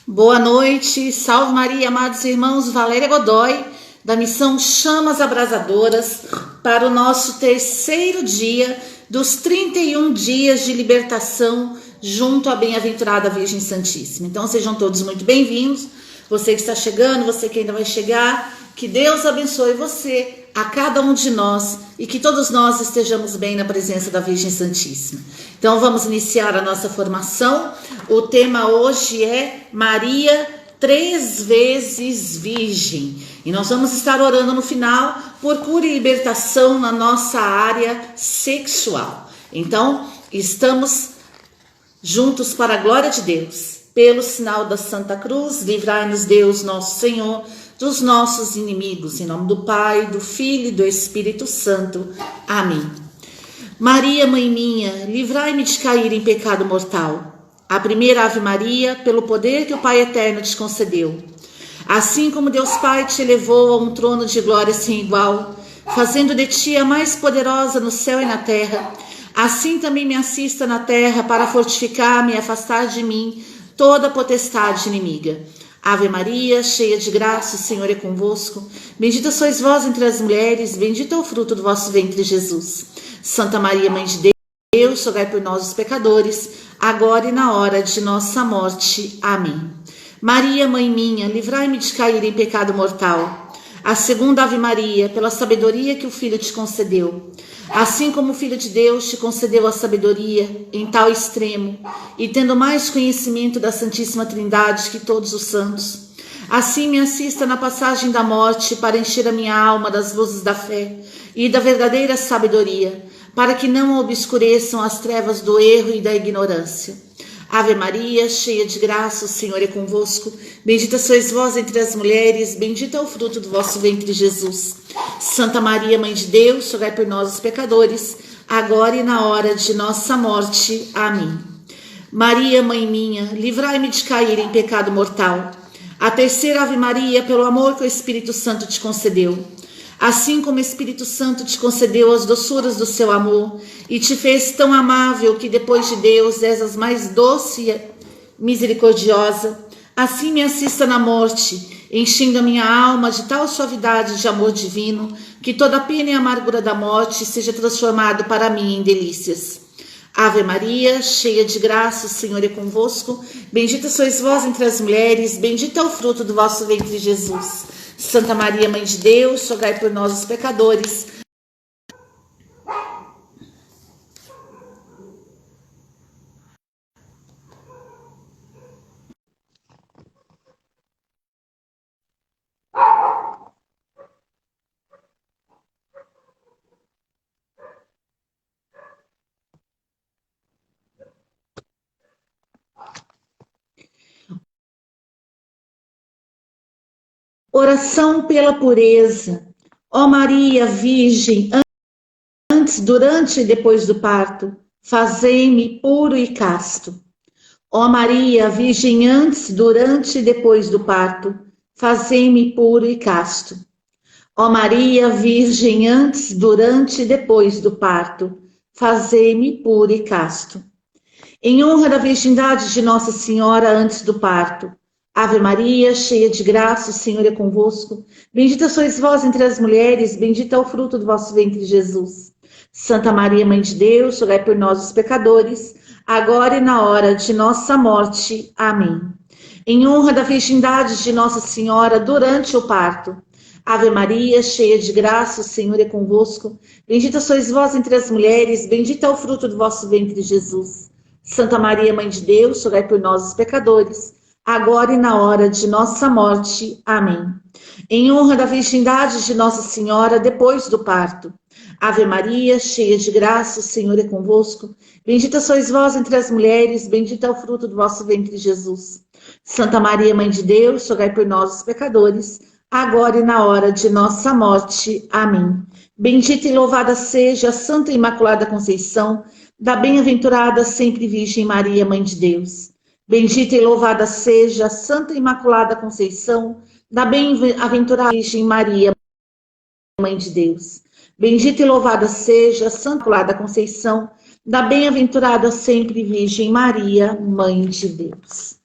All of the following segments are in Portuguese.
Boa noite, salve Maria, amados irmãos, Valéria Godoy, da missão Chamas Abrasadoras, para o nosso terceiro dia dos 31 dias de libertação junto à bem-aventurada Virgem Santíssima. Então sejam todos muito bem-vindos, você que está chegando, você que ainda vai chegar, que Deus abençoe você, a cada um de nós, e que todos nós estejamos bem na presença da Virgem Santíssima. Então vamos iniciar a nossa formação. O tema hoje é Maria, 3 vezes Virgem. E nós vamos estar orando no final por cura e libertação na nossa área sexual. Então, estamos juntos para a glória de Deus. Pelo sinal da Santa Cruz, livrai-nos Deus, nosso Senhor, dos nossos inimigos. Em nome do Pai, do Filho e do Espírito Santo. Amém. Maria, Mãe minha, livrai-me de cair em pecado mortal. A primeira Ave Maria, pelo poder que o Pai Eterno te concedeu. Assim como Deus Pai te elevou a um trono de glória sem igual, fazendo de ti a mais poderosa no céu e na terra, assim também me assista na terra para fortificar-me e afastar de mim toda potestade inimiga. Ave Maria, cheia de graça, o Senhor é convosco. Bendita sois vós entre as mulheres, bendito é o fruto do vosso ventre, Jesus. Santa Maria, Mãe de Deus, rogai por nós os pecadores, agora e na hora de nossa morte. Amém. Maria, Mãe minha, livrai-me de cair em pecado mortal. A segunda Ave Maria, pela sabedoria que o Filho te concedeu. Assim como o Filho de Deus te concedeu a sabedoria em tal extremo, e tendo mais conhecimento da Santíssima Trindade que todos os santos, assim me assista na passagem da morte para encher a minha alma das luzes da fé e da verdadeira sabedoria, para que não obscureçam as trevas do erro e da ignorância. Ave Maria, cheia de graça, o Senhor é convosco. Bendita sois vós entre as mulheres, bendito é o fruto do vosso ventre, Jesus. Santa Maria, Mãe de Deus, rogai por nós os pecadores, agora e na hora de nossa morte. Amém. Maria, Mãe minha, livrai-me de cair em pecado mortal. A terceira Ave Maria, pelo amor que o Espírito Santo te concedeu. Assim como o Espírito Santo te concedeu as doçuras do seu amor e te fez tão amável que depois de Deus és a mais doce e misericordiosa, assim me assista na morte, enchendo a minha alma de tal suavidade de amor divino, que toda a pena e amargura da morte seja transformado para mim em delícias. Ave Maria, cheia de graça, o Senhor é convosco. Bendita sois vós entre as mulheres, bendito é o fruto do vosso ventre, Jesus. Santa Maria, Mãe de Deus, rogai por nós os pecadores. Oração pela pureza. Ó Maria, Virgem, antes, durante e depois do parto, fazei-me puro e casto. Ó Maria, Virgem, antes, durante e depois do parto, fazei-me puro e casto. Ó Maria, Virgem, antes, durante e depois do parto, fazei-me puro e casto. Em honra da virgindade de Nossa Senhora antes do parto, Ave Maria, cheia de graça, o Senhor é convosco. Bendita sois vós entre as mulheres, bendito é o fruto do vosso ventre, Jesus. Santa Maria, Mãe de Deus, rogai por nós os pecadores, agora e na hora de nossa morte. Amém. Em honra da virgindade de Nossa Senhora durante o parto, Ave Maria, cheia de graça, o Senhor é convosco. Bendita sois vós entre as mulheres, bendito é o fruto do vosso ventre, Jesus. Santa Maria, Mãe de Deus, rogai por nós os pecadores, agora e na hora de nossa morte. Amém. Em honra da virgindade de Nossa Senhora depois do parto, Ave Maria, cheia de graça, o Senhor é convosco. Bendita sois vós entre as mulheres, bendito é o fruto do vosso ventre, Jesus. Santa Maria, Mãe de Deus, rogai por nós os pecadores, agora e na hora de nossa morte. Amém. Bendita e louvada seja a Santa Imaculada Conceição da bem-aventurada sempre Virgem Maria, Mãe de Deus. Bendita e louvada seja a Santa Imaculada Conceição da bem-aventurada Virgem Maria, Mãe de Deus. Bendita e louvada seja a Santa Imaculada Conceição da bem-aventurada sempre Virgem Maria, Mãe de Deus.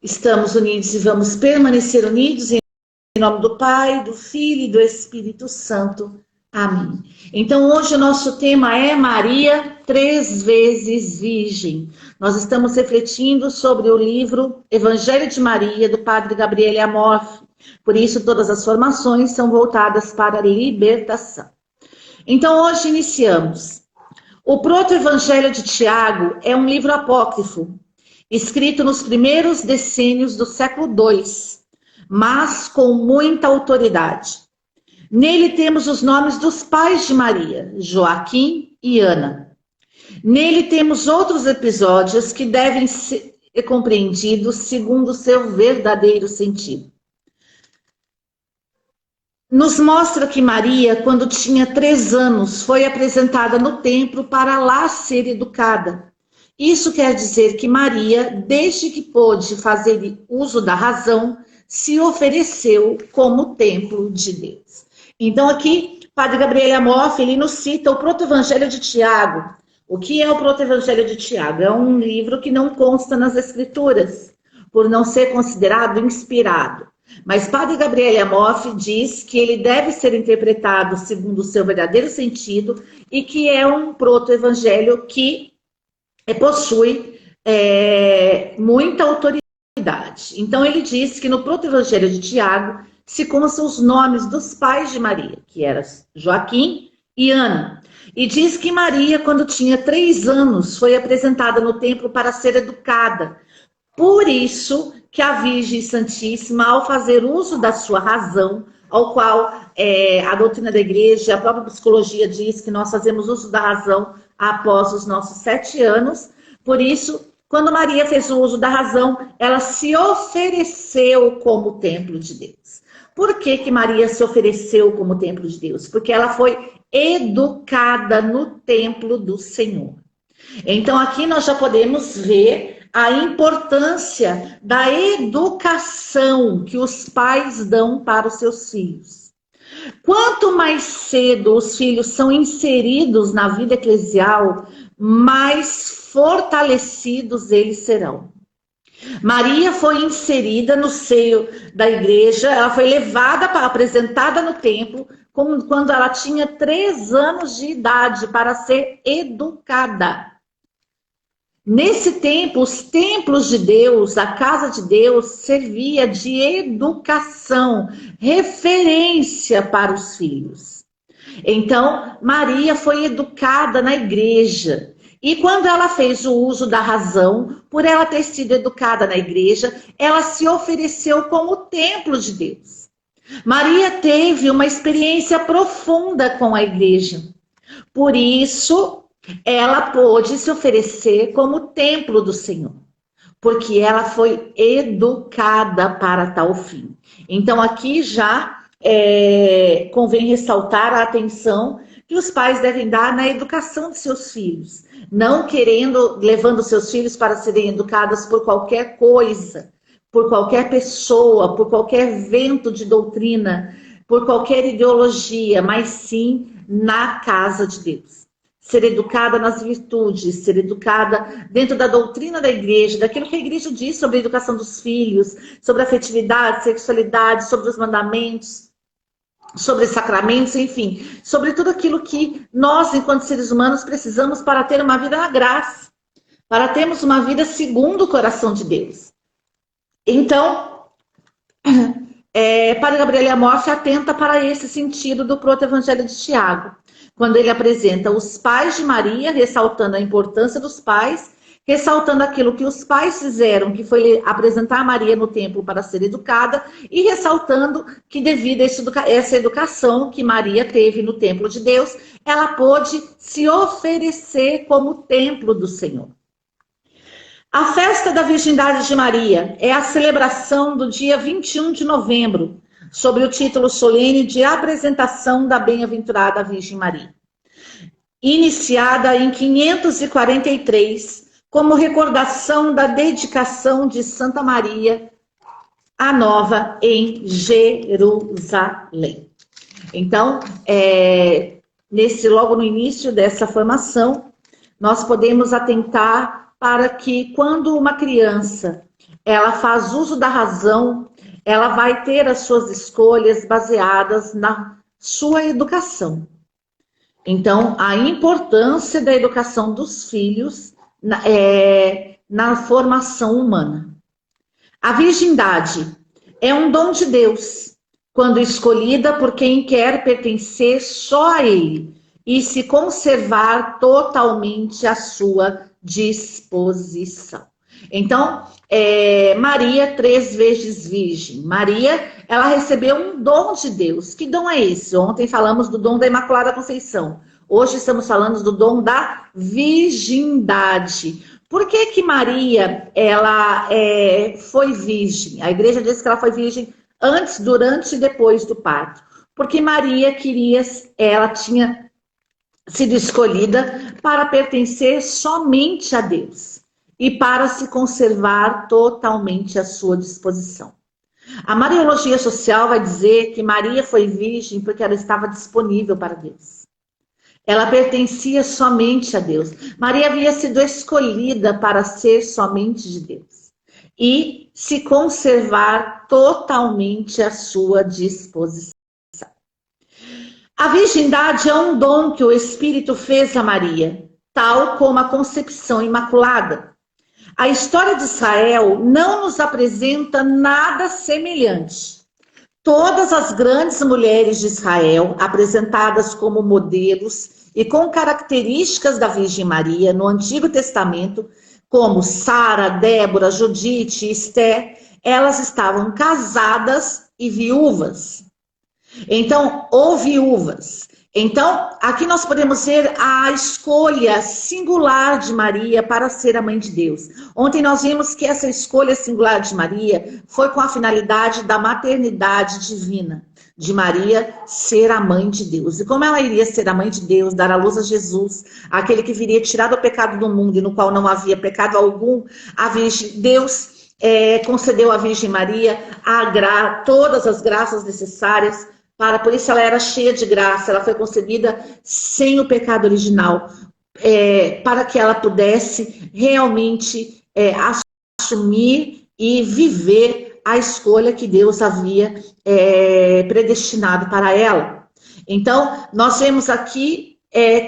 Estamos unidos e vamos permanecer unidos em nome do Pai, do Filho e do Espírito Santo. Amém. Então, hoje o nosso tema é Maria, 3 vezes Virgem. Nós estamos refletindo sobre o livro Evangelho de Maria, do Padre Gabriele Amorth. Por isso, todas as formações são voltadas para a libertação. Então, hoje iniciamos. O Proto-Evangelho de Tiago é um livro apócrifo, escrito nos primeiros decênios do século II, mas com muita autoridade. Nele temos os nomes dos pais de Maria, Joaquim e Ana. Nele temos outros episódios que devem ser compreendidos segundo o seu verdadeiro sentido. Nos mostra que Maria, quando tinha 3 anos, foi apresentada no templo para lá ser educada. Isso quer dizer que Maria, desde que pôde fazer uso da razão, se ofereceu como templo de Deus. Então aqui, Padre Gabriele Amorth, ele nos cita o Proto-Evangelho de Tiago. O que é o Proto-Evangelho de Tiago? É um livro que não consta nas Escrituras, por não ser considerado inspirado. Mas Padre Gabriele Amorth diz que ele deve ser interpretado segundo o seu verdadeiro sentido e que é um proto-evangelho que possui muita autoridade. Então ele diz que no proto-evangelho de Tiago se constam os nomes dos pais de Maria, que eram Joaquim e Ana. E diz que Maria, quando tinha 3 anos, foi apresentada no templo para ser educada. Por isso que a Virgem Santíssima, ao fazer uso da sua razão, ao qual a doutrina da igreja, a própria psicologia diz que nós fazemos uso da razão após os nossos 7 anos, por isso, quando Maria fez o uso da razão, ela se ofereceu como templo de Deus. Por que que Maria se ofereceu como templo de Deus? Porque ela foi educada no templo do Senhor. Então aqui nós já podemos ver a importância da educação que os pais dão para os seus filhos. Quanto mais cedo os filhos são inseridos na vida eclesial, mais fortalecidos eles serão. Maria foi inserida no seio da igreja, ela foi levada, apresentada no templo, quando ela tinha 3 anos de idade, para ser educada. Nesse tempo, os templos de Deus, a casa de Deus, servia de educação, referência para os filhos. Então, Maria foi educada na igreja. E quando ela fez o uso da razão, por ela ter sido educada na igreja, ela se ofereceu como templo de Deus. Maria teve uma experiência profunda com a igreja. Por isso, ela pôde se oferecer como templo do Senhor, porque ela foi educada para tal fim. Então aqui já convém ressaltar a atenção que os pais devem dar na educação de seus filhos, não levando seus filhos para serem educados por qualquer coisa, por qualquer pessoa, por qualquer vento de doutrina, por qualquer ideologia, mas sim na casa de Deus. Ser educada nas virtudes, ser educada dentro da doutrina da igreja, daquilo que a igreja diz sobre a educação dos filhos, sobre afetividade, sexualidade, sobre os mandamentos, sobre sacramentos, enfim, sobre tudo aquilo que nós, enquanto seres humanos, precisamos para ter uma vida na graça, para termos uma vida segundo o coração de Deus. Então, Padre Gabriele Amorth atenta para esse sentido do Proto-Evangelho de Tiago, quando ele apresenta os pais de Maria, ressaltando a importância dos pais, ressaltando aquilo que os pais fizeram, que foi apresentar Maria no templo para ser educada, e ressaltando que devido a essa educação que Maria teve no templo de Deus, ela pôde se oferecer como templo do Senhor. A festa da Virgindade de Maria é a celebração do dia 21 de novembro, sob o título solene de Apresentação da Bem-aventurada Virgem Maria, iniciada em 543, como recordação da dedicação de Santa Maria a Nova em Jerusalém. Então, logo no início dessa formação, nós podemos atentar para que quando uma criança ela faz uso da razão, ela vai ter as suas escolhas baseadas na sua educação. Então, a importância da educação dos filhos na formação humana. A virgindade é um dom de Deus, quando escolhida por quem quer pertencer só a Ele e se conservar totalmente à sua disposição. Então, Maria, 3 vezes virgem. Maria, ela recebeu um dom de Deus. Que dom é esse? Ontem falamos do dom da Imaculada Conceição. Hoje estamos falando do dom da virgindade. Por que que Maria, ela foi virgem? A igreja diz que ela foi virgem antes, durante e depois do parto. Porque Maria ela tinha sido escolhida para pertencer somente a Deus e para se conservar totalmente à sua disposição. A Mariologia Social vai dizer que Maria foi virgem porque ela estava disponível para Deus. Ela pertencia somente a Deus. Maria havia sido escolhida para ser somente de Deus e se conservar totalmente à sua disposição. A virgindade é um dom que o Espírito fez a Maria, tal como a concepção imaculada. A história de Israel não nos apresenta nada semelhante. Todas as grandes mulheres de Israel, apresentadas como modelos e com características da Virgem Maria no Antigo Testamento, como Sara, Débora, Judite e Esté, elas estavam casadas e viúvas. Então, ou viúvas. Então, aqui nós podemos ver a escolha singular de Maria para ser a mãe de Deus. Ontem nós vimos que essa escolha singular de Maria foi com a finalidade da maternidade divina, de Maria ser a mãe de Deus. E como ela iria ser a mãe de Deus, dar à luz a Jesus, aquele que viria tirar do pecado do mundo e no qual não havia pecado algum, Deus concedeu à Virgem Maria todas as graças necessárias. Por isso ela era cheia de graça, ela foi concebida sem o pecado original, para que ela pudesse realmente assumir e viver a escolha que Deus havia predestinado para ela. Então, nós vemos aqui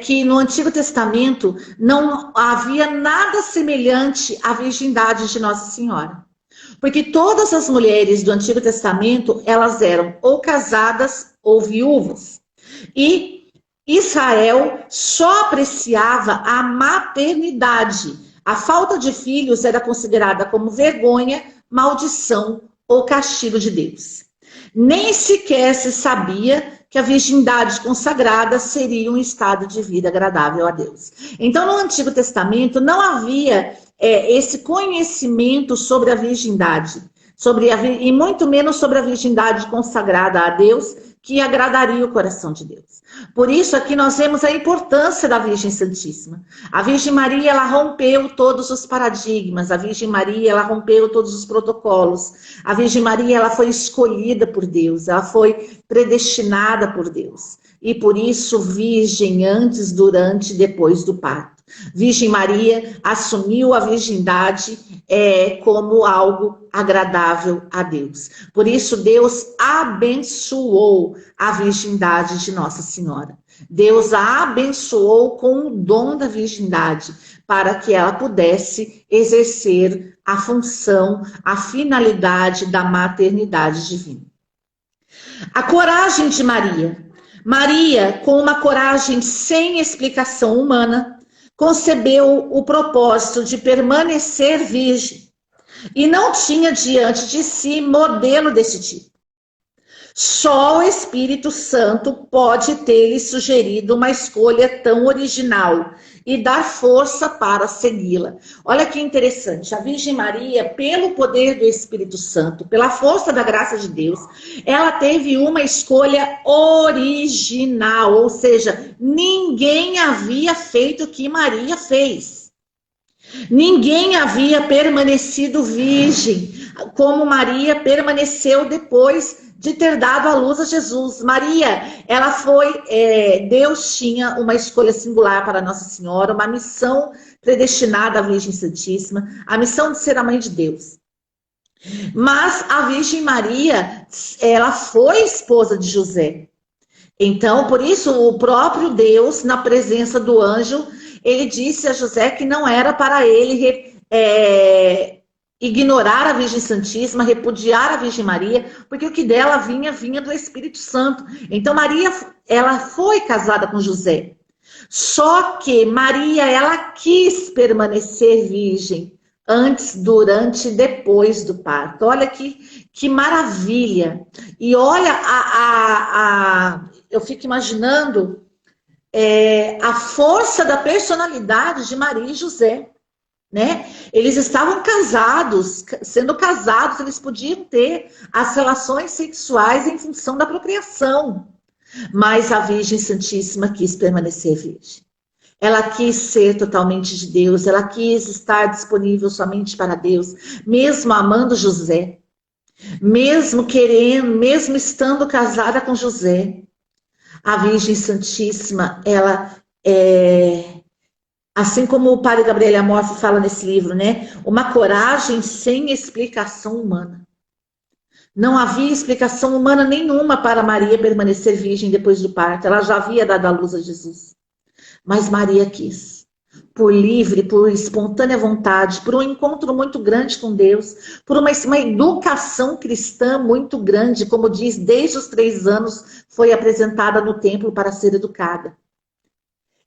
que no Antigo Testamento não havia nada semelhante à virgindade de Nossa Senhora. Porque todas as mulheres do Antigo Testamento, elas eram ou casadas ou viúvas. E Israel só apreciava a maternidade. A falta de filhos era considerada como vergonha, maldição ou castigo de Deus. Nem sequer se sabia que a virgindade consagrada seria um estado de vida agradável a Deus. Então, no Antigo Testamento, não havia esse conhecimento sobre a virgindade, e muito menos sobre a virgindade consagrada a Deus, que agradaria o coração de Deus. Por isso, aqui nós vemos a importância da Virgem Santíssima. A Virgem Maria, ela rompeu todos os paradigmas. A Virgem Maria, ela rompeu todos os protocolos. A Virgem Maria, ela foi escolhida por Deus. Ela foi predestinada por Deus. E por isso, virgem antes, durante e depois do parto. Virgem Maria assumiu a virgindade como algo agradável a Deus. Por isso, Deus abençoou a virgindade de Nossa Senhora. Deus a abençoou com o dom da virgindade, para que ela pudesse exercer a função, a finalidade da maternidade divina. A coragem de Maria. Maria, com uma coragem sem explicação humana, concebeu o propósito de permanecer virgem e não tinha diante de si modelo desse tipo. Só o Espírito Santo pode ter-lhe sugerido uma escolha tão original e dar força para segui-la. Olha que interessante, a Virgem Maria, pelo poder do Espírito Santo, pela força da graça de Deus, ela teve uma escolha original, ou seja, ninguém havia feito o que Maria fez. Ninguém havia permanecido virgem, como Maria permaneceu depois de ter dado à luz a Jesus. Maria, ela foi, Deus tinha uma escolha singular para Nossa Senhora, uma missão predestinada à Virgem Santíssima, a missão de ser a mãe de Deus. Mas a Virgem Maria, ela foi esposa de José. Então, por isso, o próprio Deus, na presença do anjo, ele disse a José que não era para ele ignorar a Virgem Santíssima, repudiar a Virgem Maria, porque o que dela vinha do Espírito Santo. Então, Maria, ela foi casada com José. Só que Maria, ela quis permanecer virgem antes, durante e depois do parto. Olha que maravilha. E olha, eu fico imaginando a força da personalidade de Maria e José. Né? Eles estavam casados, sendo casados, eles podiam ter as relações sexuais em função da procriação. Mas a Virgem Santíssima quis permanecer virgem. Ela quis ser totalmente de Deus, ela quis estar disponível somente para Deus, mesmo amando José, mesmo querendo, mesmo estando casada com José. A Virgem Santíssima, ela assim como o padre Gabriel Amorfi fala nesse livro, né? Uma coragem sem explicação humana. Não havia explicação humana nenhuma para Maria permanecer virgem depois do parto. Ela já havia dado à luz a Jesus. Mas Maria quis. Por livre, por espontânea vontade, por um encontro muito grande com Deus, por uma educação cristã muito grande, como diz, desde os 3 anos foi apresentada no templo para ser educada.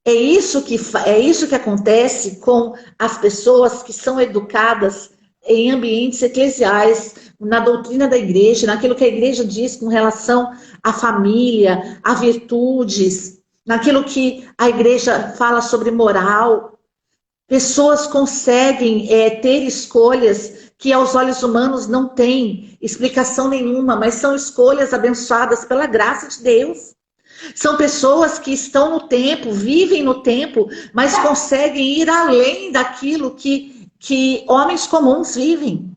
É isso que acontece com as pessoas que são educadas em ambientes eclesiais, na doutrina da igreja, naquilo que a igreja diz com relação à família, a virtudes, naquilo que a igreja fala sobre moral. Pessoas conseguem ter escolhas que aos olhos humanos não têm explicação nenhuma, mas são escolhas abençoadas pela graça de Deus. São pessoas que estão no tempo, vivem no tempo, mas conseguem ir além daquilo que homens comuns vivem.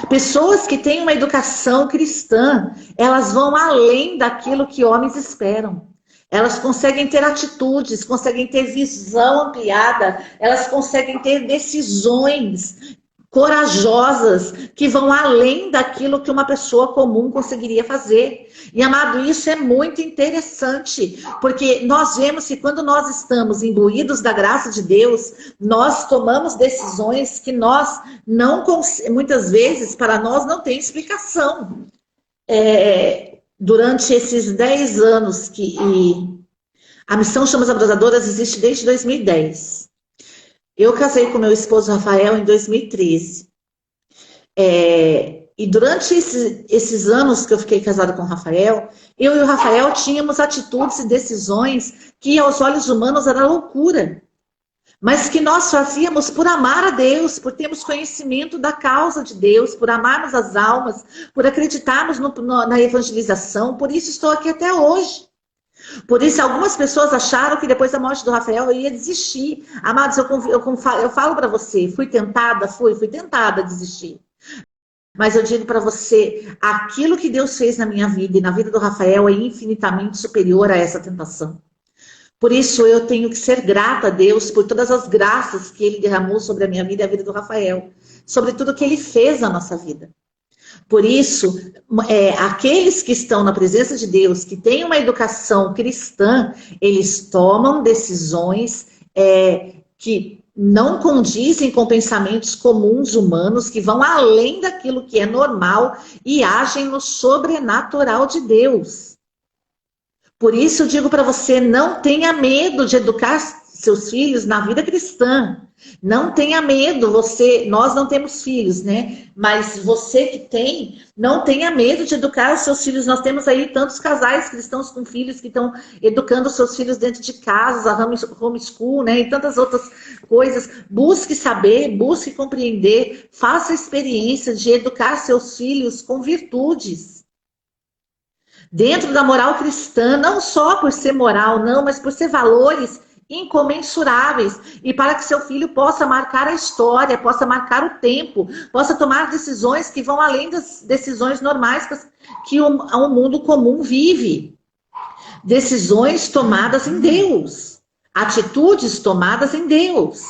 Pessoas que têm uma educação cristã, elas vão além daquilo que homens esperam. Elas conseguem ter atitudes, conseguem ter visão ampliada, elas conseguem ter decisões corajosas que vão além daquilo que uma pessoa comum conseguiria fazer. E, amado, isso é muito interessante, porque nós vemos que quando nós estamos imbuídos da graça de Deus, nós tomamos decisões que nós não, muitas vezes, para nós não tem explicação. Durante esses 10 anos que a Missão Chamas Abrasadoras existe desde 2010. Eu casei com meu esposo Rafael em 2013. E durante esses anos que eu fiquei casada com o Rafael, eu e o Rafael tínhamos atitudes e decisões que aos olhos humanos era loucura. Mas que nós fazíamos por amar a Deus, por termos conhecimento da causa de Deus, por amarmos as almas, por acreditarmos na evangelização. Por isso estou aqui até hoje. Por isso, algumas pessoas acharam que depois da morte do Rafael eu ia desistir. Amados, eu falo para você, fui tentada a desistir. Mas eu digo para você, aquilo que Deus fez na minha vida e na vida do Rafael é infinitamente superior a essa tentação. Por isso, eu tenho que ser grata a Deus por todas as graças que Ele derramou sobre a minha vida e a vida do Rafael. Sobre tudo que Ele fez na nossa vida. Por isso, aqueles que estão na presença de Deus, que têm uma educação cristã, eles tomam decisões que não condizem com pensamentos comuns humanos, que vão além daquilo que é normal e agem no sobrenatural de Deus. Por isso eu digo para você, não tenha medo de educar seus filhos na vida cristã. Não tenha medo, nós não temos filhos, né? Mas você que tem, não tenha medo de educar os seus filhos. Nós temos aí tantos casais cristãos com filhos que estão educando os seus filhos dentro de casa, a homeschool, né? E tantas outras coisas. Busque saber, busque compreender, faça a experiência de educar seus filhos com virtudes. Dentro da moral cristã, não só por ser moral, não, mas por ser valores incomensuráveis, e para que seu filho possa marcar a história, possa marcar o tempo, possa tomar decisões que vão além das decisões normais que o mundo comum vive. Decisões tomadas em Deus, atitudes tomadas em Deus.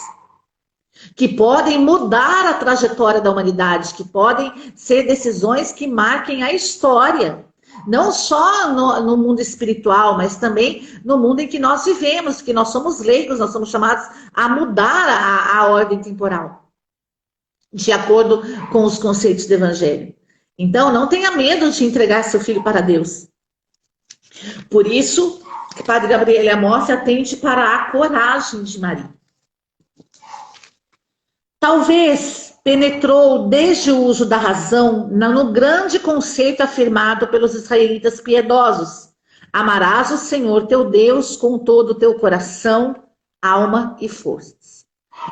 que podem mudar a trajetória da humanidade, que podem ser decisões que marquem a história. Não só no mundo espiritual, mas também no mundo em que nós vivemos, que nós somos leigos, nós somos chamados a mudar a ordem temporal, de acordo com os conceitos do Evangelho. Então, não tenha medo de entregar seu filho para Deus. Por isso, que Padre Gabriel Amorce atende para a coragem de Maria. Talvez penetrou desde o uso da razão no grande conceito afirmado pelos israelitas piedosos: amarás o Senhor teu Deus com todo o teu coração, alma e forças.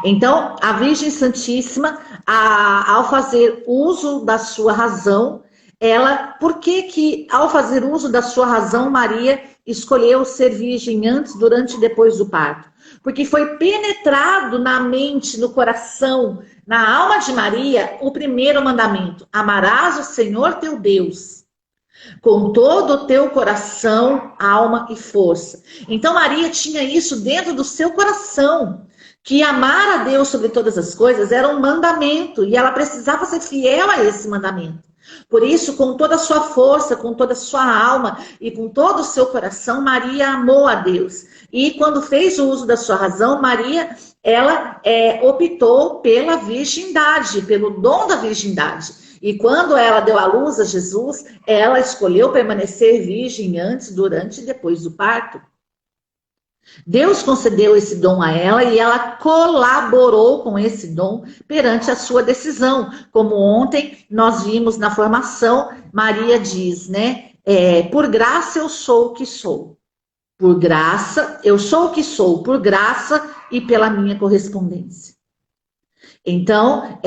Então, a Virgem Santíssima, ao fazer uso da sua razão, por que ao fazer uso da sua razão, Maria escolheu ser virgem antes, durante e depois do parto? Porque foi penetrado na mente, no coração, na alma de Maria, o primeiro mandamento: amarás o Senhor teu Deus com todo o teu coração, alma e força. Então Maria tinha isso dentro do seu coração, que amar a Deus sobre todas as coisas era um mandamento, e ela precisava ser fiel a esse mandamento. Por isso, com toda a sua força, com toda a sua alma e com todo o seu coração, Maria amou a Deus. E quando fez o uso da sua razão, Maria, ela optou pela virgindade, pelo dom da virgindade. E quando ela deu à luz a Jesus, ela escolheu permanecer virgem antes, durante e depois do parto. Deus concedeu esse dom a ela e ela colaborou com esse dom perante a sua decisão. Como ontem nós vimos na formação, Maria diz, né? Por graça eu sou o que sou. Por graça, eu sou o que sou, por graça e pela minha correspondência. Então,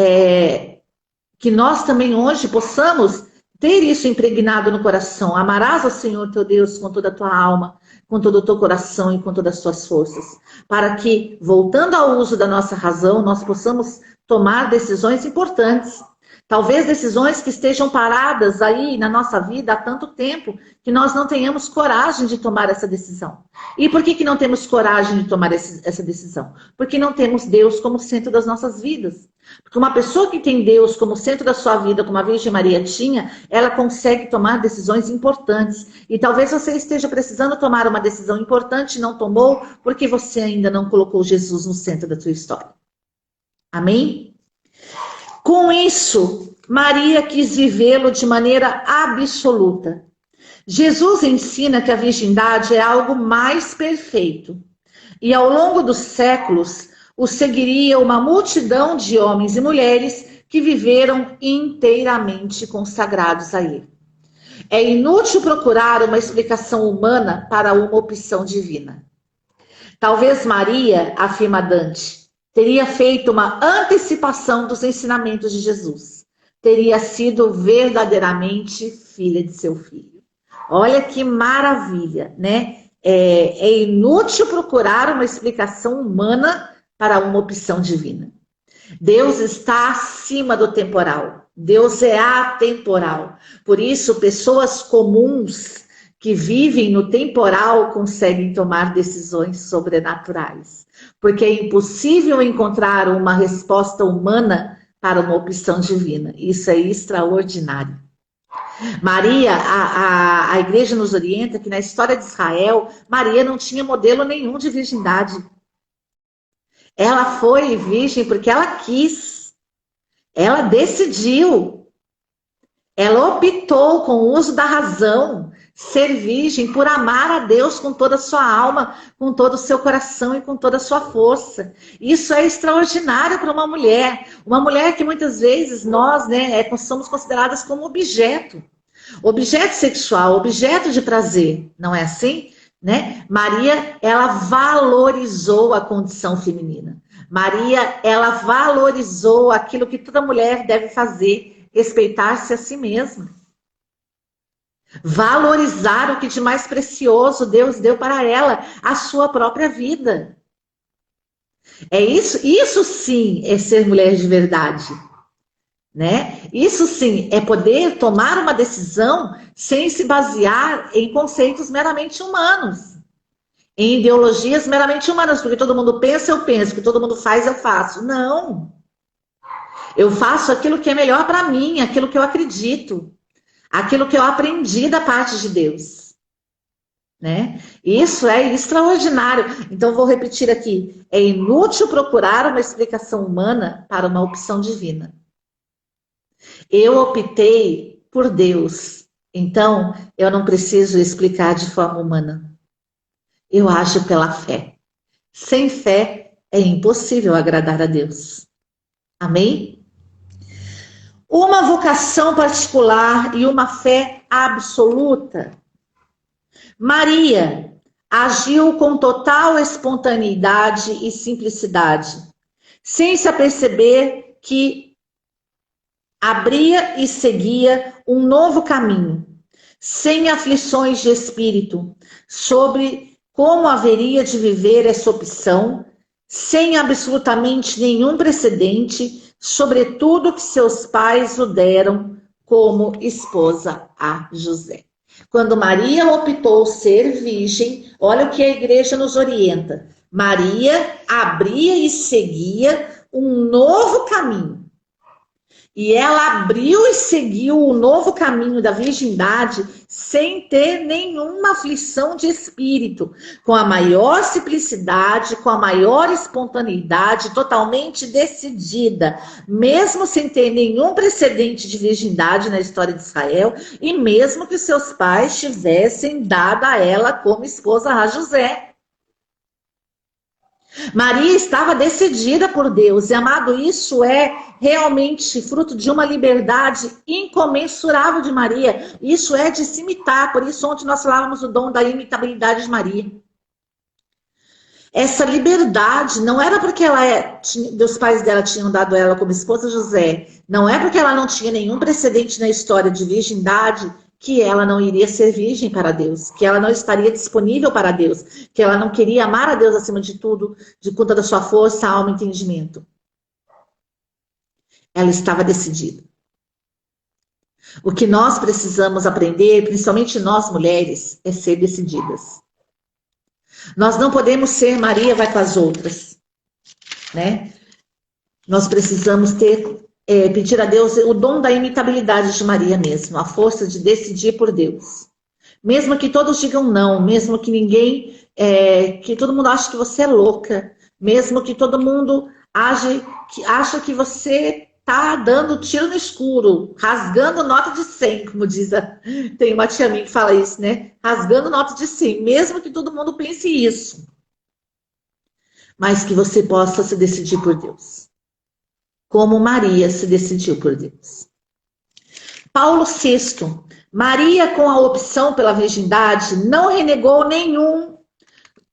que nós também hoje possamos ter isso impregnado no coração. Amarás ao Senhor teu Deus com toda a tua alma, com todo o teu coração e com todas as tuas forças. Para que, voltando ao uso da nossa razão, nós possamos tomar decisões importantes. Talvez decisões que estejam paradas aí na nossa vida há tanto tempo que nós não tenhamos coragem de tomar essa decisão. E por que não temos coragem de tomar essa decisão? Porque não temos Deus como centro das nossas vidas. Porque uma pessoa que tem Deus como centro da sua vida, como a Virgem Maria tinha, ela consegue tomar decisões importantes. E talvez você esteja precisando tomar uma decisão importante e não tomou porque você ainda não colocou Jesus no centro da sua história. Amém? Com isso, Maria quis vivê-lo de maneira absoluta. Jesus ensina que a virgindade é algo mais perfeito. E ao longo dos séculos, o seguiria uma multidão de homens e mulheres que viveram inteiramente consagrados a ele. É inútil procurar uma explicação humana para uma opção divina. Talvez Maria, afirma Dante, teria feito uma antecipação dos ensinamentos de Jesus. Teria sido verdadeiramente filha de seu filho. Olha que maravilha, né? É inútil procurar uma explicação humana para uma opção divina. Deus está acima do temporal. Deus é atemporal. Por isso, pessoas comuns que vivem no temporal conseguem tomar decisões sobrenaturais. Porque é impossível encontrar uma resposta humana para uma opção divina. Isso é extraordinário. Maria, a igreja nos orienta que na história de Israel, Maria não tinha modelo nenhum de virgindade. Ela foi virgem porque ela quis. Ela decidiu. Ela optou com o uso da razão ser virgem por amar a Deus com toda a sua alma, com todo o seu coração e com toda a sua força. Isso é extraordinário para uma mulher. Uma mulher que muitas vezes nós, né, somos consideradas como objeto. Objeto sexual, objeto de prazer. Não é assim? Né? Maria, ela valorizou a condição feminina. Maria, ela valorizou aquilo que toda mulher deve fazer, respeitar-se a si mesma. Valorizar o que de mais precioso Deus deu para ela, a sua própria vida. É isso sim é ser mulher de verdade. Né? Isso sim é poder tomar uma decisão sem se basear em conceitos meramente humanos. em ideologias meramente humanas, porque todo mundo pensa, eu penso, que todo mundo faz, eu faço. Não. Eu faço aquilo que é melhor para mim, aquilo que eu acredito, aquilo que eu aprendi da parte de Deus, né? Isso é extraordinário. Então vou repetir aqui: é inútil procurar uma explicação humana para uma opção divina. Eu optei por Deus, então eu não preciso explicar de forma humana. Eu ajo pela fé. Sem fé é impossível agradar a Deus. Amém? Uma vocação particular e uma fé absoluta. Maria agiu com total espontaneidade e simplicidade, sem se aperceber que abria e seguia um novo caminho, sem aflições de espírito, sobre como haveria de viver essa opção, sem absolutamente nenhum precedente, sobretudo que seus pais o deram como esposa a José. Quando Maria optou ser virgem, olha o que a igreja nos orienta. Maria abria e seguia um novo caminho. E ela abriu e seguiu o novo caminho da virgindade sem ter nenhuma aflição de espírito, com a maior simplicidade, com a maior espontaneidade, totalmente decidida, mesmo sem ter nenhum precedente de virgindade na história de Israel, e mesmo que seus pais tivessem dado a ela como esposa a José. Maria estava decidida por Deus, e amado, isso é realmente fruto de uma liberdade incomensurável de Maria. Isso é de se imitar, por isso ontem nós falávamos o dom da imitabilidade de Maria. Essa liberdade não era porque os pais dela tinham dado ela como esposa José, não é porque ela não tinha nenhum precedente na história de virgindade, que ela não iria ser virgem para Deus, que ela não estaria disponível para Deus, que ela não queria amar a Deus acima de tudo, de conta da sua força, alma e entendimento. Ela estava decidida. O que nós precisamos aprender, principalmente nós mulheres, é ser decididas. Nós não podemos ser Maria vai com as outras, né? Nós precisamos pedir a Deus o dom da imitabilidade de Maria mesmo, a força de decidir por Deus. Mesmo que todos digam não, mesmo que que todo mundo ache que você é louca, mesmo que todo mundo acha que você está dando tiro no escuro, rasgando nota de 100, como diz tem uma tia minha que fala isso, né? Rasgando nota de 100, mesmo que todo mundo pense isso. Mas que você possa se decidir por Deus. Como Maria se decidiu por Deus. Paulo VI. Maria, com a opção pela virgindade, não renegou nenhum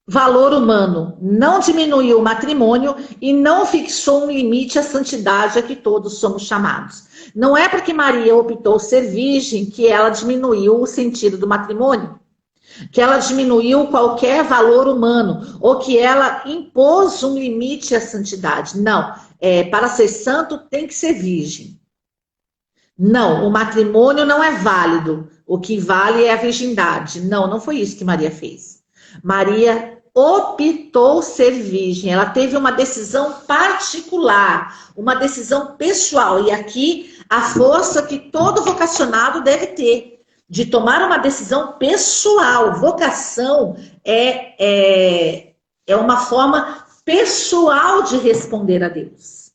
valor humano, não diminuiu o matrimônio e não fixou um limite à santidade a que todos somos chamados. Não é porque Maria optou ser virgem que ela diminuiu o sentido do matrimônio, que ela diminuiu qualquer valor humano, ou que ela impôs um limite à santidade. Não, para ser santo tem que ser virgem. Não, o matrimônio não é válido, o que vale é a virgindade. Não, não foi isso que Maria fez. Maria optou ser virgem, ela teve uma decisão particular, uma decisão pessoal, e aqui a força que todo vocacionado deve ter, de tomar uma decisão pessoal. Vocação é uma forma pessoal de responder a Deus.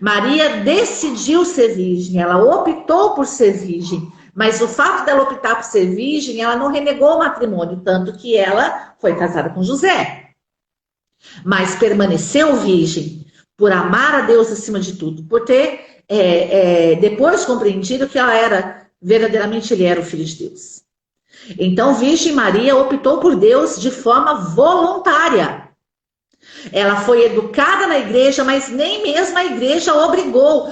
Maria decidiu ser virgem, ela optou por ser virgem, mas o fato dela optar por ser virgem, ela não renegou o matrimônio, tanto que ela foi casada com José. Mas permaneceu virgem, por amar a Deus acima de tudo, por ter depois compreendido que verdadeiramente ele era o Filho de Deus. Então, Virgem Maria optou por Deus de forma voluntária. Ela foi educada na igreja, mas nem mesmo a igreja a obrigou.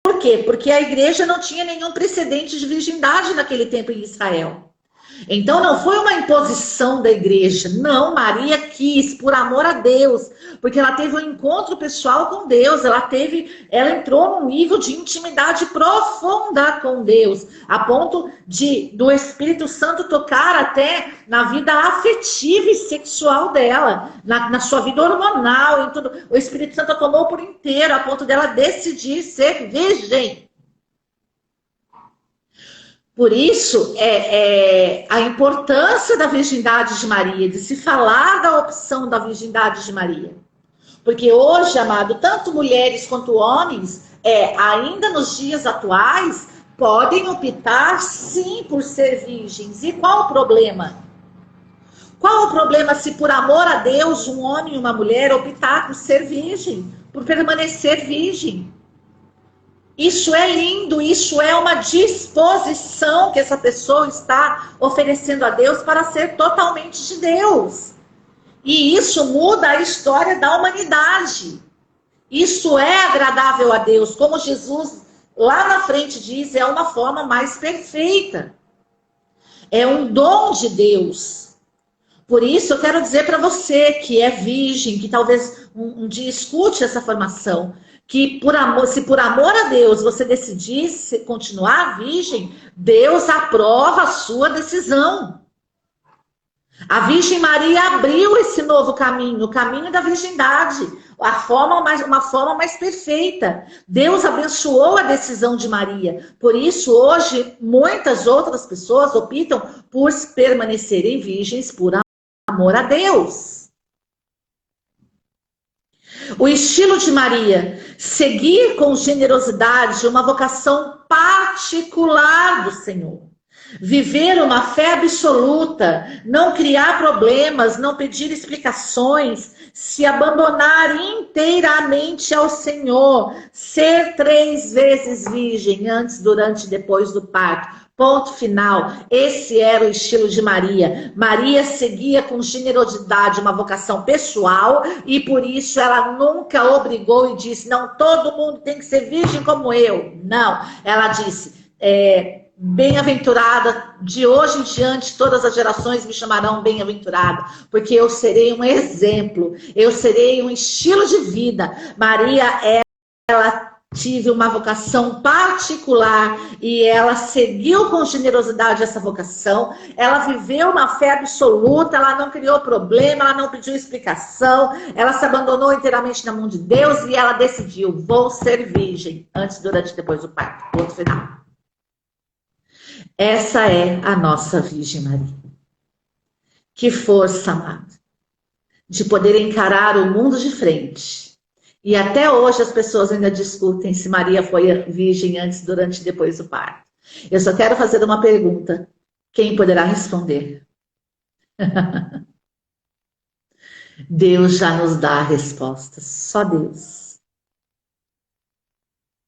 Por quê? Porque a igreja não tinha nenhum precedente de virgindade naquele tempo em Israel. Então não foi uma imposição da igreja, não, Maria quis por amor a Deus, porque ela teve um encontro pessoal com Deus, ela entrou num nível de intimidade profunda com Deus, a ponto do Espírito Santo tocar até na vida afetiva e sexual dela, na sua vida hormonal, em tudo. O Espírito Santo tomou por inteiro, a ponto dela decidir ser virgem. Por isso, a importância da virgindade de Maria, de se falar da opção da virgindade de Maria. Porque hoje, amado, tanto mulheres quanto homens, ainda nos dias atuais, podem optar, sim, por ser virgens. E qual o problema? Qual o problema se, por amor a Deus, um homem e uma mulher optar por ser virgem, por permanecer virgem? Isso é lindo, isso é uma disposição que essa pessoa está oferecendo a Deus para ser totalmente de Deus. E isso muda a história da humanidade. Isso é agradável a Deus, como Jesus lá na frente diz, é uma forma mais perfeita. É um dom de Deus. Por isso eu quero dizer para você que é virgem, que talvez um dia escute essa formação, que se por amor a Deus você decidir continuar virgem, Deus aprova a sua decisão. A Virgem Maria abriu esse novo caminho, o caminho da virgindade, uma forma mais perfeita. Deus abençoou a decisão de Maria. Por isso, hoje, muitas outras pessoas optam por permanecerem virgens por amor a Deus. O estilo de Maria, seguir com generosidade uma vocação particular do Senhor. Viver uma fé absoluta, não criar problemas, não pedir explicações, se abandonar inteiramente ao Senhor, ser 3 vezes virgem, antes, durante e depois do parto. Ponto final. Esse era o estilo de Maria. Maria seguia com generosidade uma vocação pessoal e por isso ela nunca obrigou e disse, não, todo mundo tem que ser virgem como eu. Não, ela disse, bem-aventurada, de hoje em diante todas as gerações me chamarão bem-aventurada, porque eu serei um exemplo, eu serei um estilo de vida. Maria, ela tive uma vocação particular e ela seguiu com generosidade essa vocação, ela viveu uma fé absoluta, ela não criou problema, ela não pediu explicação, ela se abandonou inteiramente na mão de Deus e ela decidiu, vou ser virgem, antes, durante e depois do parto. Ponto final. Essa é a nossa Virgem Maria. Que força, amada, de poder encarar o mundo de frente. E até hoje as pessoas ainda discutem se Maria foi virgem antes, durante e depois do parto. Eu só quero fazer uma pergunta. Quem poderá responder? Deus já nos dá a resposta. Só Deus.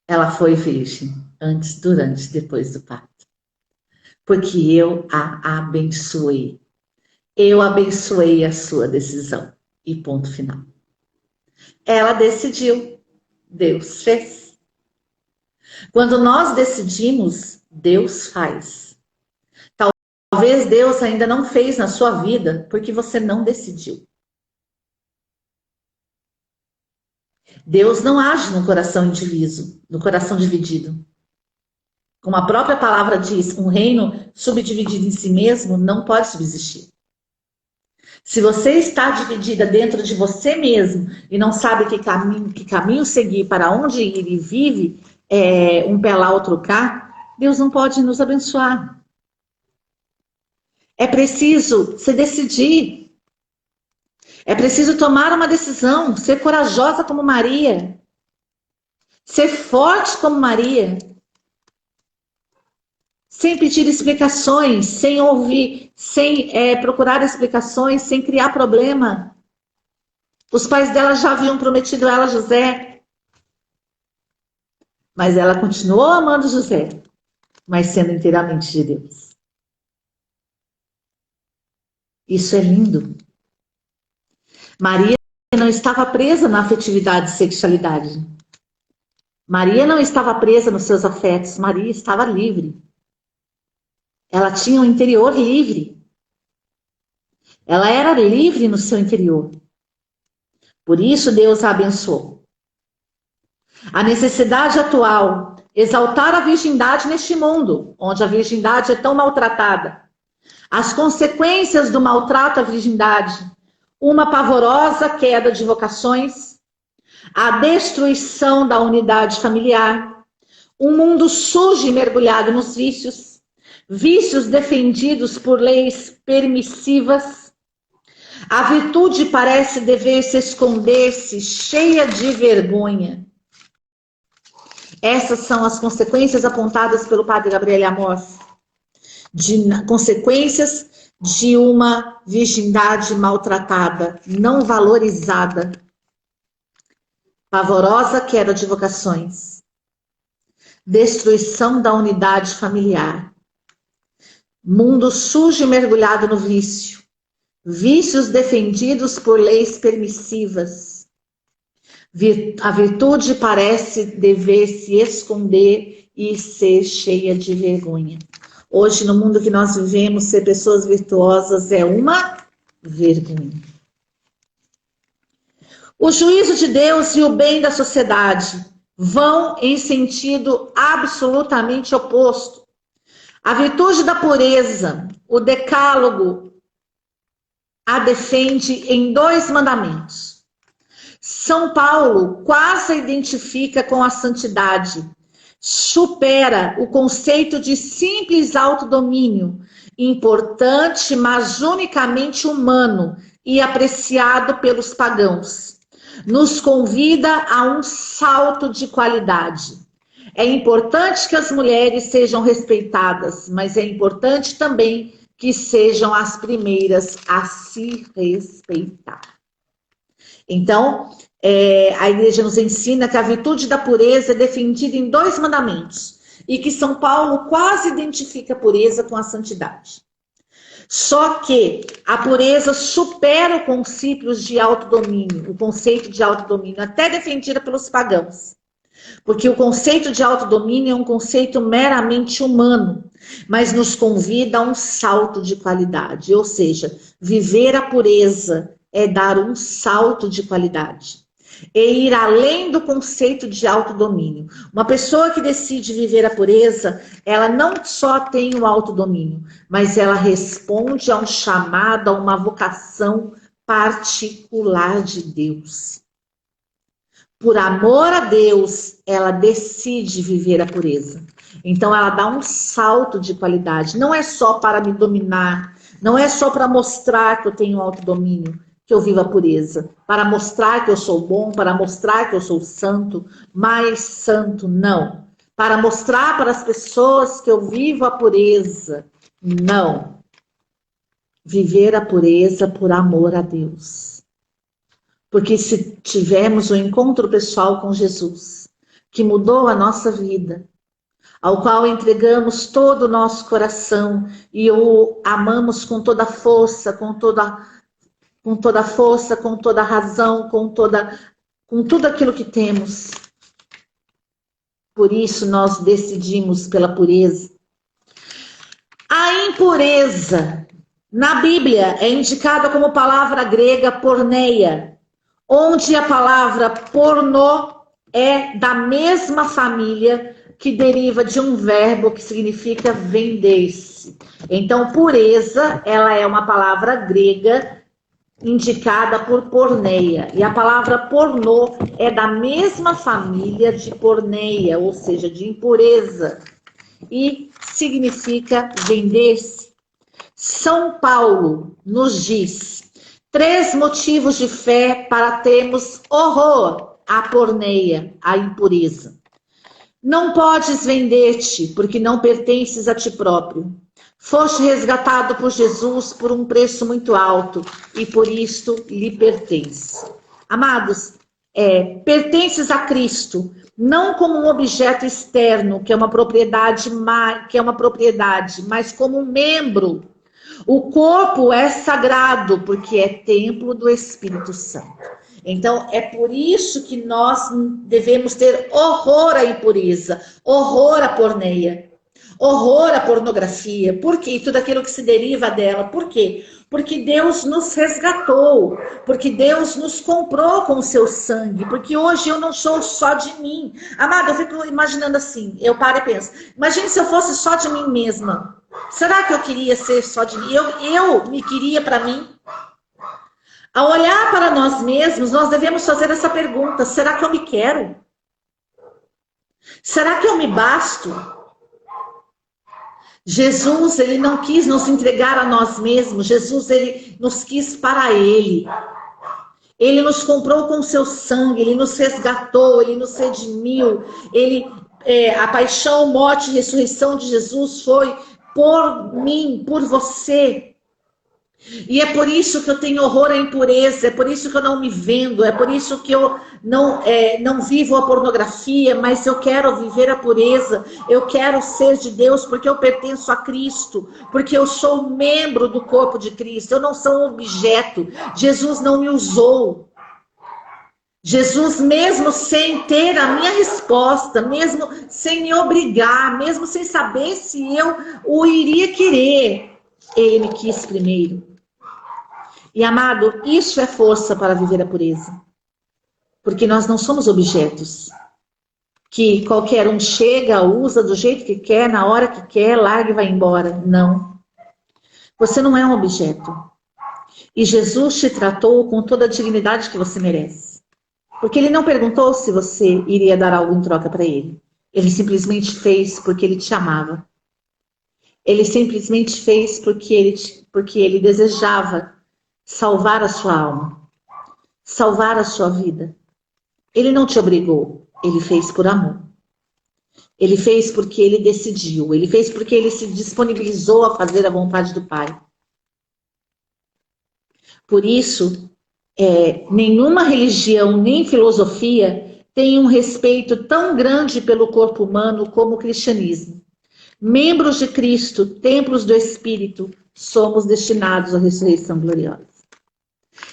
Ela foi virgem antes, durante e depois do parto. Porque eu a abençoei. Eu abençoei a sua decisão. E ponto final. Ela decidiu. Deus fez. Quando nós decidimos, Deus faz. Talvez Deus ainda não fez na sua vida, porque você não decidiu. Deus não age no coração indiviso, no coração dividido. Como a própria palavra diz, um reino subdividido em si mesmo não pode subsistir. Se você está dividida dentro de você mesmo e não sabe que caminho seguir, para onde ir e vive um pé lá, outro cá, Deus não pode nos abençoar. É preciso se decidir. É preciso tomar uma decisão, ser corajosa como Maria. Ser forte como Maria. Sem pedir explicações, sem ouvir, sem procurar explicações, sem criar problema. Os pais dela já haviam prometido a ela José. Mas ela continuou amando José, mas sendo inteiramente de Deus. Isso é lindo. Maria não estava presa na afetividade e sexualidade. Maria não estava presa nos seus afetos. Maria estava livre. Ela tinha um interior livre. Ela era livre no seu interior. Por isso Deus a abençoou. A necessidade atual, exaltar a virgindade neste mundo, onde a virgindade é tão maltratada. As consequências do maltrato à virgindade, uma pavorosa queda de vocações, a destruição da unidade familiar, um mundo sujo e mergulhado nos vícios, vícios defendidos por leis permissivas. A virtude parece dever se esconder-se, cheia de vergonha. Essas são as consequências apontadas pelo padre Gabriel Amós, consequências de uma virgindade maltratada, não valorizada, pavorosa queda de vocações, destruição da unidade familiar, mundo sujo e mergulhado no vício, vícios defendidos por leis permissivas. A virtude parece dever se esconder e ser cheia de vergonha. Hoje, no mundo que nós vivemos, ser pessoas virtuosas é uma vergonha. O juízo de Deus e o bem da sociedade vão em sentido absolutamente oposto. A virtude da pureza, o decálogo, a defende em 2 mandamentos. São Paulo quase a identifica com a santidade, supera o conceito de simples autodomínio, importante, mas unicamente humano e apreciado pelos pagãos. Nos convida a um salto de qualidade. É importante que as mulheres sejam respeitadas, mas é importante também que sejam as primeiras a se respeitar. Então, a igreja nos ensina que a virtude da pureza é defendida em 2 mandamentos e que São Paulo quase identifica a pureza com a santidade. Só que a pureza supera o conceito de autodomínio, até defendida pelos pagãos. Porque o conceito de autodomínio é um conceito meramente humano, mas nos convida a um salto de qualidade, ou seja, viver a pureza é dar um salto de qualidade e ir além do conceito de autodomínio. Uma pessoa que decide viver a pureza, ela não só tem o autodomínio, mas ela responde a um chamado, a uma vocação particular de Deus. Por amor a Deus, ela decide viver a pureza. Então ela dá um salto de qualidade. Não é só para me dominar, não é só para mostrar que eu tenho autodomínio, que eu vivo a pureza, para mostrar que eu sou bom, para mostrar que eu sou santo, mais santo, não. Para mostrar para as pessoas que eu vivo a pureza, não. Viver a pureza por amor a Deus. Porque se tivermos um encontro pessoal com Jesus, que mudou a nossa vida, ao qual entregamos todo o nosso coração e o amamos com toda a força, com toda a razão, com tudo aquilo que temos. Por isso nós decidimos pela pureza. A impureza, na Bíblia, é indicada como palavra grega porneia, onde a palavra pornô é da mesma família que deriva de um verbo que significa vender-se. Então, pureza, ela é uma palavra grega indicada por porneia. E a palavra pornô é da mesma família de porneia, ou seja, de impureza. E significa vender-se. São Paulo nos diz 3 motivos de fé para termos horror à porneia, à impureza. Não podes vender-te, porque não pertences a ti próprio. Foste resgatado por Jesus por um preço muito alto e por isto lhe pertence. Amados, pertences a Cristo, não como um objeto externo, que é uma propriedade, mas como um membro. O corpo é sagrado, porque é templo do Espírito Santo. Então, é por isso que nós devemos ter horror à impureza, horror à porneia. horror à pornografia. Por quê? E tudo aquilo que se deriva dela. Por quê? Porque Deus nos resgatou, porque Deus nos comprou com o seu sangue, porque hoje eu não sou só de mim. Amada, eu fico imaginando assim, eu paro e penso, imagine se eu fosse só de mim mesma. Será que eu queria ser só de mim? Eu me queria para mim? Ao olhar para nós mesmos, nós devemos fazer essa pergunta, será que eu me quero? Será que eu me basto? Jesus, ele não quis nos entregar a nós mesmos. Jesus, ele nos quis para ele. Ele nos comprou com o seu sangue, ele nos resgatou, ele nos redimiu. A paixão, morte e ressurreição de Jesus foi por mim, por você. E é por isso que eu tenho horror à impureza, é por isso que eu não me vendo, é por isso que eu não vivo a pornografia, mas eu quero viver a pureza, eu quero ser de Deus porque eu pertenço a Cristo, porque eu sou membro do corpo de Cristo, eu não sou um objeto. Jesus não me usou. Jesus, mesmo sem ter a minha resposta, mesmo sem me obrigar, mesmo sem saber se eu o iria querer, ele me quis primeiro. E, amado, isso é força para viver a pureza. Porque nós não somos objetos que qualquer um chega, usa do jeito que quer, na hora que quer, larga e vai embora. Não. Você não é um objeto. E Jesus te tratou com toda a dignidade que você merece. Porque ele não perguntou se você iria dar algo em troca para ele. Ele simplesmente fez porque ele te amava. Ele simplesmente fez porque ele desejava salvar a sua alma, salvar a sua vida. Ele não te obrigou, ele fez por amor. Ele fez porque ele decidiu, ele fez porque ele se disponibilizou a fazer a vontade do Pai. Por isso, nenhuma religião nem filosofia tem um respeito tão grande pelo corpo humano como o cristianismo. Membros de Cristo, templos do Espírito, somos destinados à ressurreição gloriosa.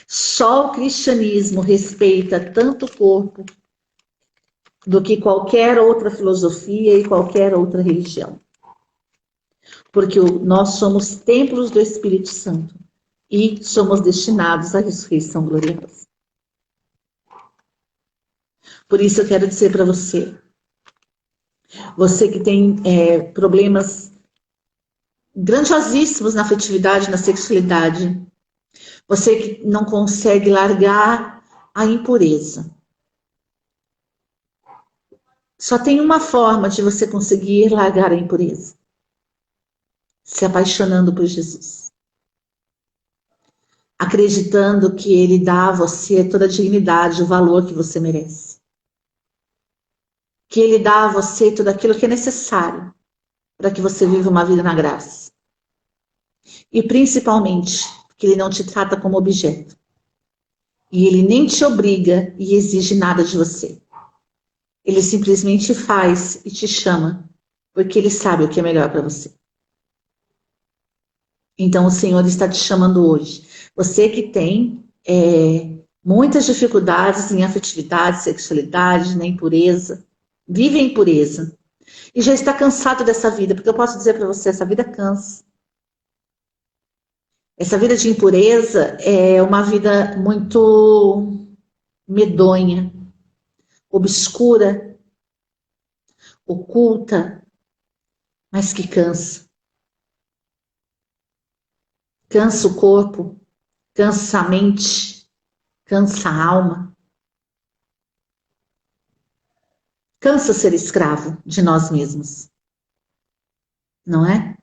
Só o cristianismo respeita tanto o corpo do que qualquer outra filosofia e qualquer outra religião. Porque nós somos templos do Espírito Santo e somos destinados à ressurreição gloriosa. Por isso eu quero dizer para você, você que tem problemas grandiosíssimos na afetividade, na sexualidade, você que não consegue largar a impureza. Só tem uma forma de você conseguir largar a impureza. Se apaixonando por Jesus. Acreditando que ele dá a você toda a dignidade, o valor que você merece. Que ele dá a você tudo aquilo que é necessário para que você viva uma vida na graça. E principalmente, que ele não te trata como objeto. E ele nem te obriga e exige nada de você. Ele simplesmente faz e te chama, porque ele sabe o que é melhor para você. Então o Senhor está te chamando hoje. Você que tem muitas dificuldades em afetividade, sexualidade, na impureza, vive a impureza. E já está cansado dessa vida, porque eu posso dizer para você, essa vida cansa. Essa vida de impureza é uma vida muito medonha, obscura, oculta, mas que cansa. Cansa o corpo, cansa a mente, cansa a alma. Cansa ser escravo de nós mesmos, não é?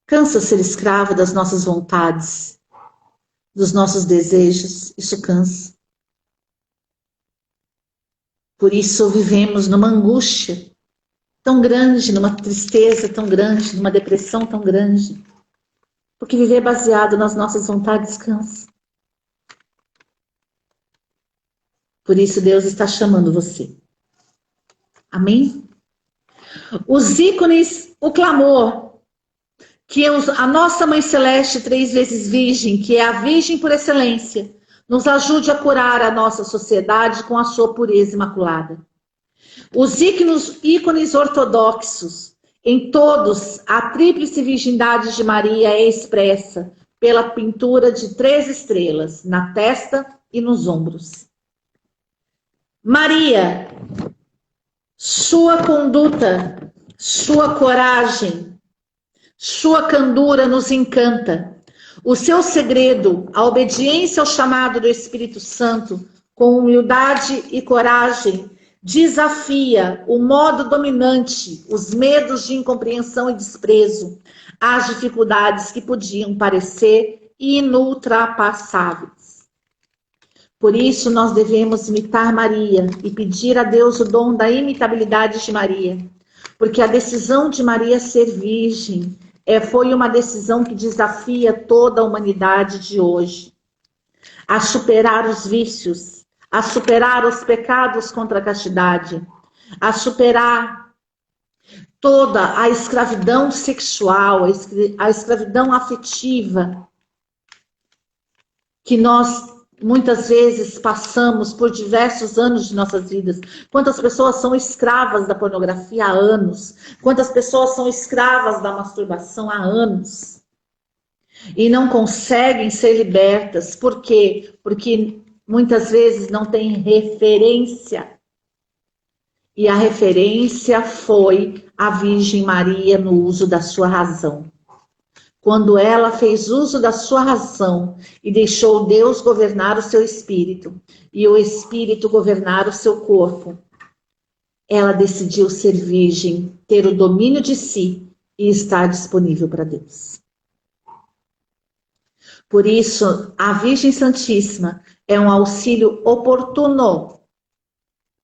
Cansa ser escravo das nossas vontades, dos nossos desejos, isso cansa. Por isso vivemos numa angústia tão grande, numa tristeza tão grande, numa depressão tão grande. Porque viver baseado nas nossas vontades cansa. Por isso Deus está chamando você. Amém? Os ícones, o clamor, que a nossa Mãe Celeste, 3 vezes virgem, que é a Virgem por excelência, nos ajude a curar a nossa sociedade com a sua pureza imaculada. Os ícones ortodoxos, Em todos, a tríplice virgindade de Maria é expressa pela pintura de 3 estrelas na testa e nos ombros. Maria, sua conduta, sua coragem, sua candura nos encanta. O seu segredo, a obediência ao chamado do Espírito Santo, com humildade e coragem, desafia o modo dominante, os medos de incompreensão e desprezo, as dificuldades que podiam parecer inultrapassáveis. Por isso, nós devemos imitar Maria e pedir a Deus o dom da imitabilidade de Maria, porque a decisão de Maria ser virgem foi uma decisão que desafia toda a humanidade de hoje a superar os vícios, a superar os pecados contra a castidade, a superar toda a escravidão sexual, a escravidão afetiva, que nós muitas vezes passamos por diversos anos de nossas vidas. Quantas pessoas são escravas da pornografia há anos? Quantas pessoas são escravas da masturbação há anos? E não conseguem ser libertas. Por quê? Porque muitas vezes não tem referência. E a referência foi a Virgem Maria no uso da sua razão. Quando ela fez uso da sua razão e deixou Deus governar o seu espírito e o espírito governar o seu corpo, ela decidiu ser virgem, ter o domínio de si e estar disponível para Deus. Por isso, a Virgem Santíssima é um auxílio oportuno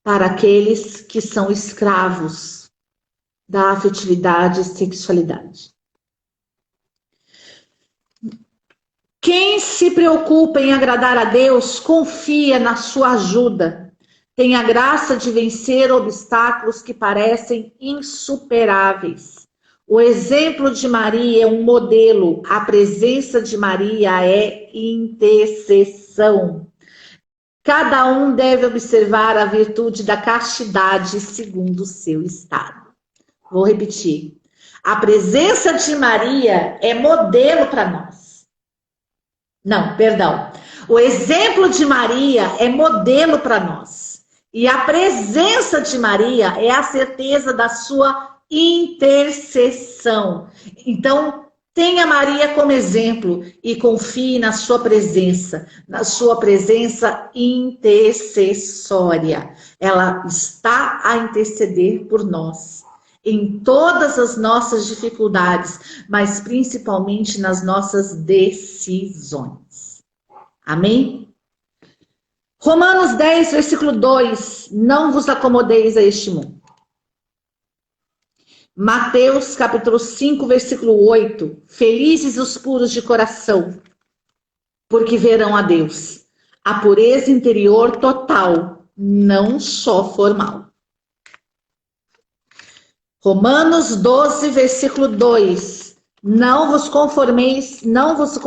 para aqueles que são escravos da afetividade e sexualidade. Quem se preocupa em agradar a Deus, confia na sua ajuda. Tem a graça de vencer obstáculos que parecem insuperáveis. O exemplo de Maria é um modelo. A presença de Maria é intercessão. Cada um deve observar a virtude da castidade segundo o seu estado. Vou repetir. A presença de Maria é modelo para nós. Não, perdão. O exemplo de Maria é modelo para nós. E a presença de Maria é a certeza da sua intercessão. Então, tenha Maria como exemplo e confie na sua presença intercessória. Ela está a interceder por nós em todas as nossas dificuldades, mas principalmente nas nossas decisões. Amém? Romanos 10, versículo 2. Não vos acomodeis a este mundo. Mateus, capítulo 5, versículo 8. Felizes os puros de coração, porque verão a Deus. A pureza interior total, não só formal. Romanos 12, versículo 2. Não vos conformeis, não vos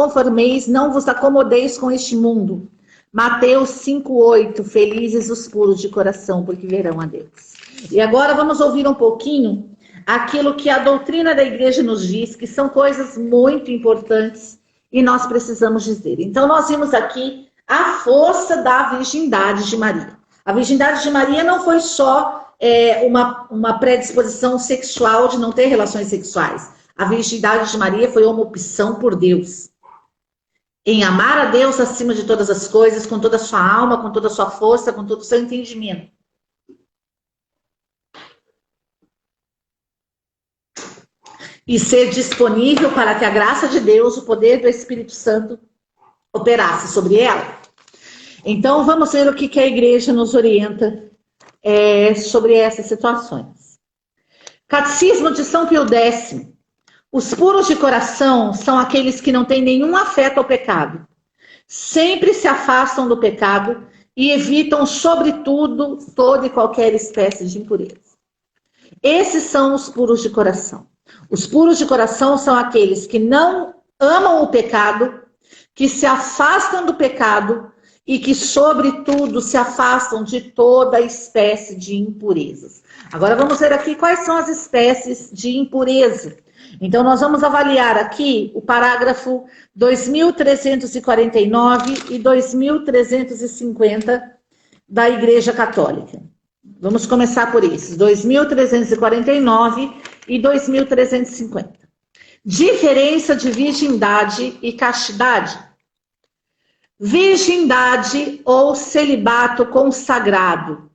acomodeis com este mundo. Mateus 5, 8. Felizes os puros de coração, porque verão a Deus. E agora vamos ouvir um pouquinho aquilo que a doutrina da igreja nos diz, que são coisas muito importantes e nós precisamos dizer. Então nós vimos aqui a força da virgindade de Maria. A virgindade de Maria não foi só uma predisposição sexual de não ter relações sexuais. A virgindade de Maria foi uma opção por Deus. Em amar a Deus acima de todas as coisas, com toda a sua alma, com toda a sua força, com todo o seu entendimento. E ser disponível para que a graça de Deus, o poder do Espírito Santo, operasse sobre ela. Então, vamos ver o que a igreja nos orienta sobre essas situações. Catecismo de São Pio X. Os puros de coração são aqueles que não têm nenhum afeto ao pecado. Sempre se afastam do pecado e evitam, sobretudo, toda e qualquer espécie de impureza. Esses são os puros de coração. Os puros de coração são aqueles que não amam o pecado, que se afastam do pecado e que, sobretudo, se afastam de toda espécie de impurezas. Agora vamos ver aqui quais são as espécies de impureza. Então, nós vamos avaliar aqui o parágrafo 2349 e 2350 da Igreja Católica. Vamos começar por esses, 2349 e 2350. Diferença de virgindade e castidade. Virgindade ou celibato consagrado.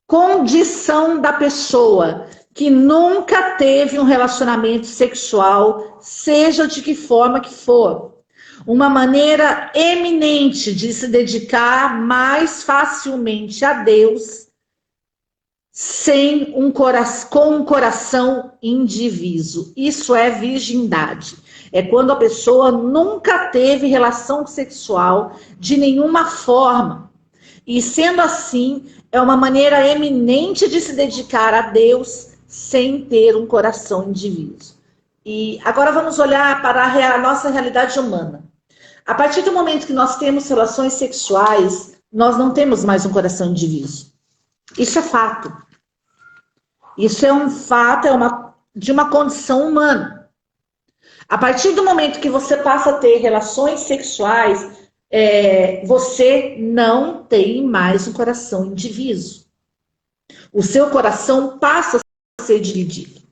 Condição da pessoa que nunca teve um relacionamento sexual, seja de que forma que for. Uma maneira eminente de se dedicar mais facilmente a Deus, com um coração indiviso. Isso é virgindade. É quando a pessoa nunca teve relação sexual de nenhuma forma. E sendo assim, é uma maneira eminente de se dedicar a Deus sem ter um coração indiviso. E agora vamos olhar para a nossa realidade humana. A partir do momento que nós temos relações sexuais, nós não temos mais um coração indiviso. Isso é fato. Isso é um fato, de uma condição humana. A partir do momento que você passa a ter relações sexuais, você não tem mais um coração indiviso. O seu coração passa a ser dividido.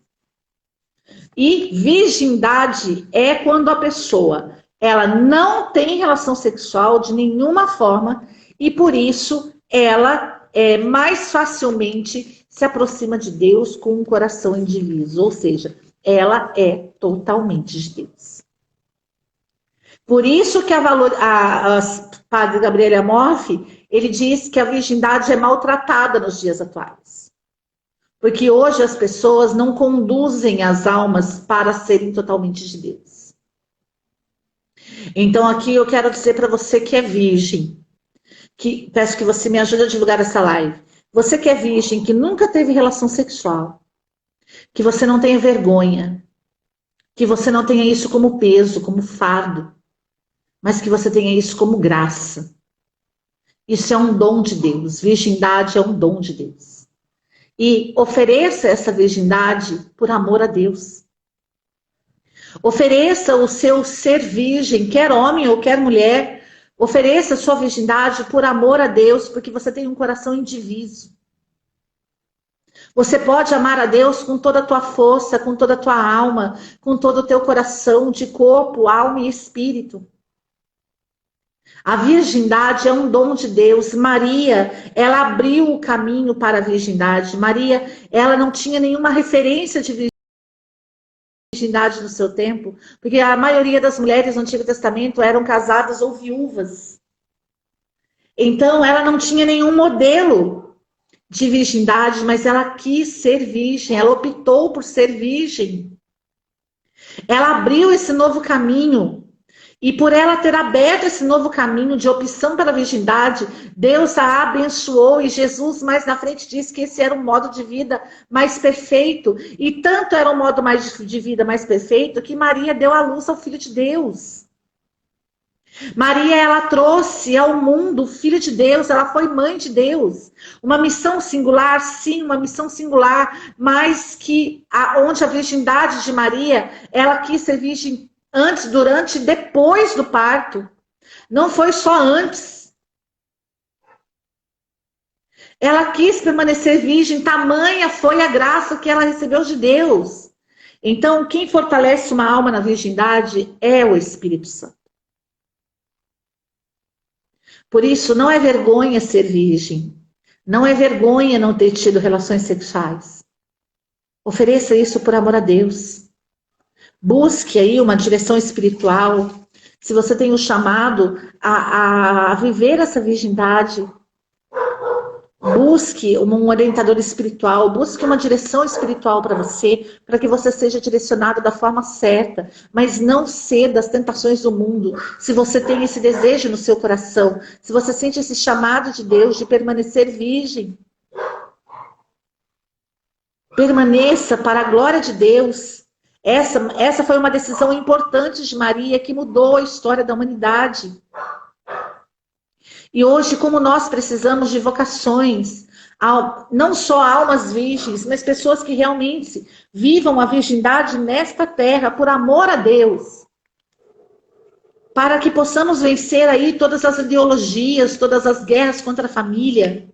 E virgindade é quando a pessoa ela não tem relação sexual de nenhuma forma e por isso ela mais facilmente se aproxima de Deus com um coração indiviso, ou seja, ela é totalmente de Deus. Por isso que a Padre Gabriele Amorfi, ele diz que a virgindade é maltratada nos dias atuais. Porque hoje as pessoas não conduzem as almas para serem totalmente de Deus. Então aqui eu quero dizer para você que é virgem, que peço que você me ajude a divulgar essa live. Você que é virgem, que nunca teve relação sexual, que você não tenha vergonha, que você não tenha isso como peso, como fardo, mas que você tenha isso como graça. Isso é um dom de Deus. Virgindade é um dom de Deus. E ofereça essa virgindade por amor a Deus. Ofereça o seu ser virgem, quer homem ou quer mulher. Ofereça a sua virgindade por amor a Deus, porque você tem um coração indiviso. Você pode amar a Deus com toda a tua força, com toda a tua alma, com todo o teu coração, de corpo, alma e espírito. A virgindade é um dom de Deus. Maria, ela abriu o caminho para a virgindade. Maria, ela não tinha nenhuma referência de virgindade no seu tempo, porque a maioria das mulheres no Antigo Testamento eram casadas ou viúvas. Então, ela não tinha nenhum modelo de virgindade, mas ela quis ser virgem, ela optou por ser virgem. Ela abriu esse novo caminho. E por ela ter aberto esse novo caminho de opção pela virgindade, Deus a abençoou e Jesus mais na frente disse que esse era um modo de vida mais perfeito. E tanto era um modo de vida mais perfeito que Maria deu à luz ao Filho de Deus. Maria, ela trouxe ao mundo o Filho de Deus, ela foi mãe de Deus. Uma missão singular, sim, uma missão singular, mas que onde a virgindade de Maria, ela quis ser virgem antes, durante e depois do parto. Não foi só antes. Ela quis permanecer virgem, tamanha foi a graça que ela recebeu de Deus. Então, quem fortalece uma alma na virgindade é o Espírito Santo. Por isso, não é vergonha ser virgem. Não é vergonha não ter tido relações sexuais. Ofereça isso por amor a Deus. Busque aí uma direção espiritual. Se você tem o chamado a viver essa virgindade, busque um orientador espiritual, busque uma direção espiritual para que você seja direcionado da forma certa, mas não ceda às tentações do mundo. Se você tem esse desejo no seu coração, se você sente esse chamado de Deus de permanecer virgem, permaneça para a glória de Deus. Essa foi uma decisão importante de Maria que mudou a história da humanidade. E hoje, como nós precisamos de vocações, não só almas virgens, mas pessoas que realmente vivam a virgindade nesta terra por amor a Deus, para que possamos vencer aí todas as ideologias, todas as guerras contra a família.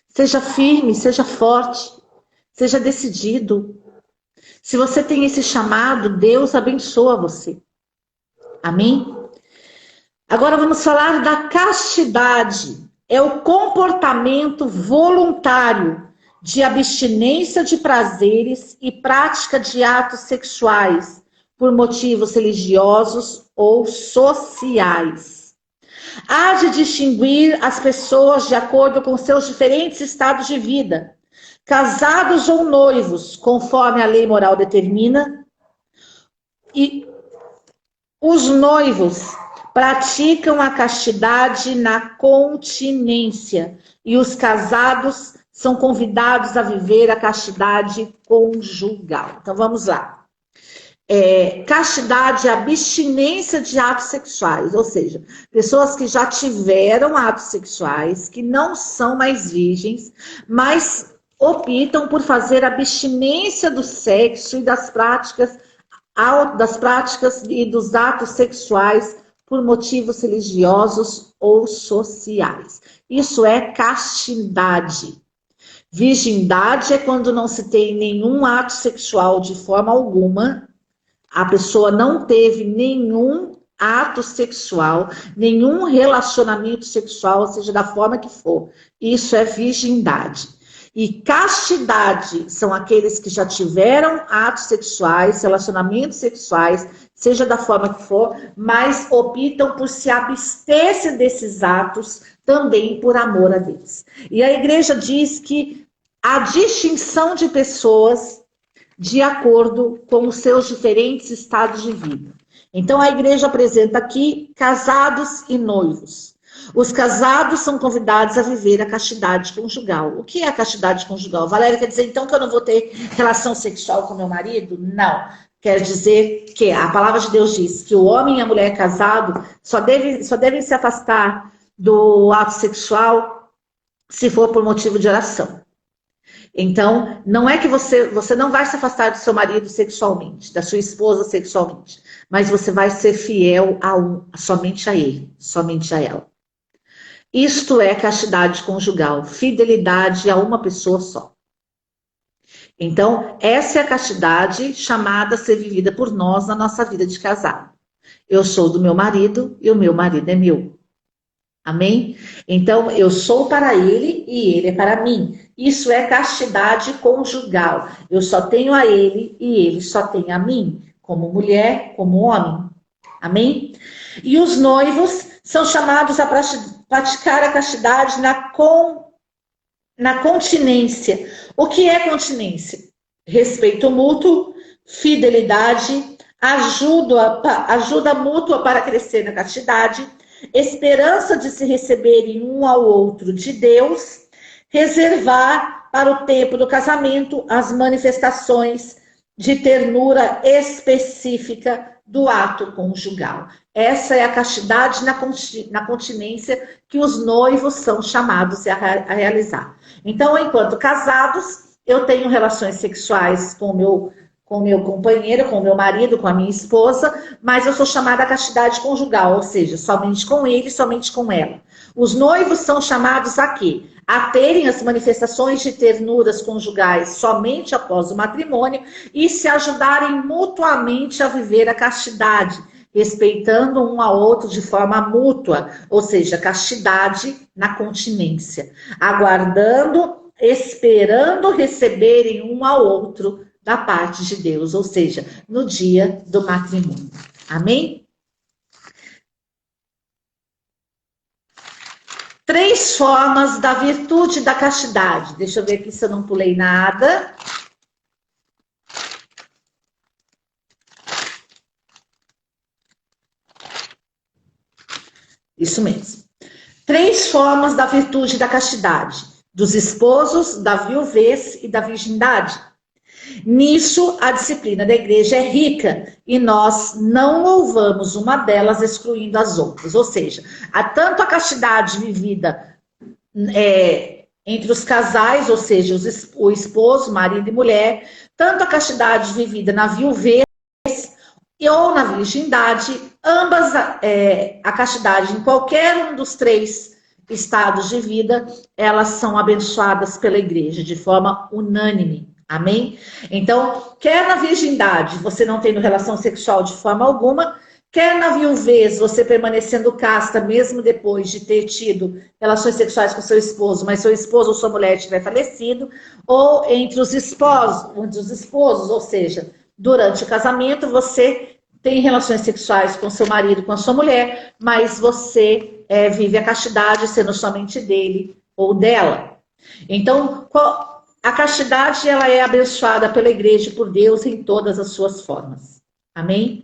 Seja firme, seja forte, seja decidido. Se você tem esse chamado, Deus abençoa você. Amém? Agora vamos falar da castidade. É o comportamento voluntário de abstinência de prazeres e prática de atos sexuais por motivos religiosos ou sociais. Há de distinguir as pessoas de acordo com seus diferentes estados de vida, casados ou noivos, conforme a lei moral determina, e os noivos praticam a castidade na continência e os casados são convidados a viver a castidade conjugal. Então vamos lá. Castidade é abstinência de atos sexuais, ou seja, pessoas que já tiveram atos sexuais, que não são mais virgens, mas optam por fazer abstinência do sexo e das práticas e dos atos sexuais por motivos religiosos ou sociais. Isso é castidade. Virgindade é quando não se tem nenhum ato sexual de forma alguma, a pessoa não teve nenhum ato sexual, nenhum relacionamento sexual, seja da forma que for. Isso é virgindade. E castidade são aqueles que já tiveram atos sexuais, relacionamentos sexuais, seja da forma que for, mas optam por se abster desses atos também por amor a Deus. E a igreja diz que a distinção de pessoas de acordo com os seus diferentes estados de vida. Então a igreja apresenta aqui casados e noivos. Os casados são convidados a viver a castidade conjugal. O que é a castidade conjugal? Valéria, quer dizer então que eu não vou ter relação sexual com meu marido? Não. Quer dizer que a palavra de Deus diz que o homem e a mulher casado só devem se afastar do ato sexual se for por motivo de oração. Então, não é que você não vai se afastar do seu marido sexualmente, da sua esposa sexualmente, mas você vai ser fiel somente a ele, somente a ela. Isto é castidade conjugal, fidelidade a uma pessoa só. Então, essa é a castidade chamada a ser vivida por nós na nossa vida de casado. Eu sou do meu marido e o meu marido é meu. Amém? Então, eu sou para ele e ele é para mim. Isso é castidade conjugal. Eu só tenho a ele e ele só tem a mim, como mulher, como homem. Amém? E os noivos são chamados a praticar a castidade na continência. O que é continência? Respeito mútuo, fidelidade, ajuda mútua para crescer na castidade, esperança de se receberem um ao outro de Deus, reservar para o tempo do casamento as manifestações de ternura específica do ato conjugal. Essa é a castidade na continência que os noivos são chamados a realizar. Então, enquanto casados, eu tenho relações sexuais com o meu companheiro, com o meu marido, com a minha esposa, mas eu sou chamada a castidade conjugal, ou seja, somente com ele, somente com ela. Os noivos são chamados a quê? A terem as manifestações de ternuras conjugais somente após o matrimônio e se ajudarem mutuamente a viver a castidade, respeitando um ao outro de forma mútua, ou seja, castidade na continência, aguardando, esperando receberem um ao outro da parte de Deus, ou seja, no dia do matrimônio. Amém? 3 formas da virtude da castidade. Deixa eu ver aqui se eu não pulei nada. Isso mesmo. 3 formas da virtude da castidade. Dos esposos, da viuvez e da virgindade. Nisso, a disciplina da igreja é rica e nós não louvamos uma delas excluindo as outras. Ou seja, há tanto a castidade vivida entre os casais, ou seja, o esposo, marido e mulher, tanto a castidade vivida na viuvez ou na virgindade, ambas, a castidade em qualquer um dos três estados de vida, elas são abençoadas pela igreja de forma unânime. Amém? Então, quer na virgindade, você não tendo relação sexual de forma alguma, quer na viuvez, você permanecendo casta, mesmo depois de ter tido relações sexuais com seu esposo, mas seu esposo ou sua mulher tiver falecido, ou entre os esposos, ou seja, durante o casamento, você tem relações sexuais com seu marido, com a sua mulher, mas você vive a castidade sendo somente dele ou dela. Então, a castidade, ela é abençoada pela igreja e por Deus em todas as suas formas. Amém?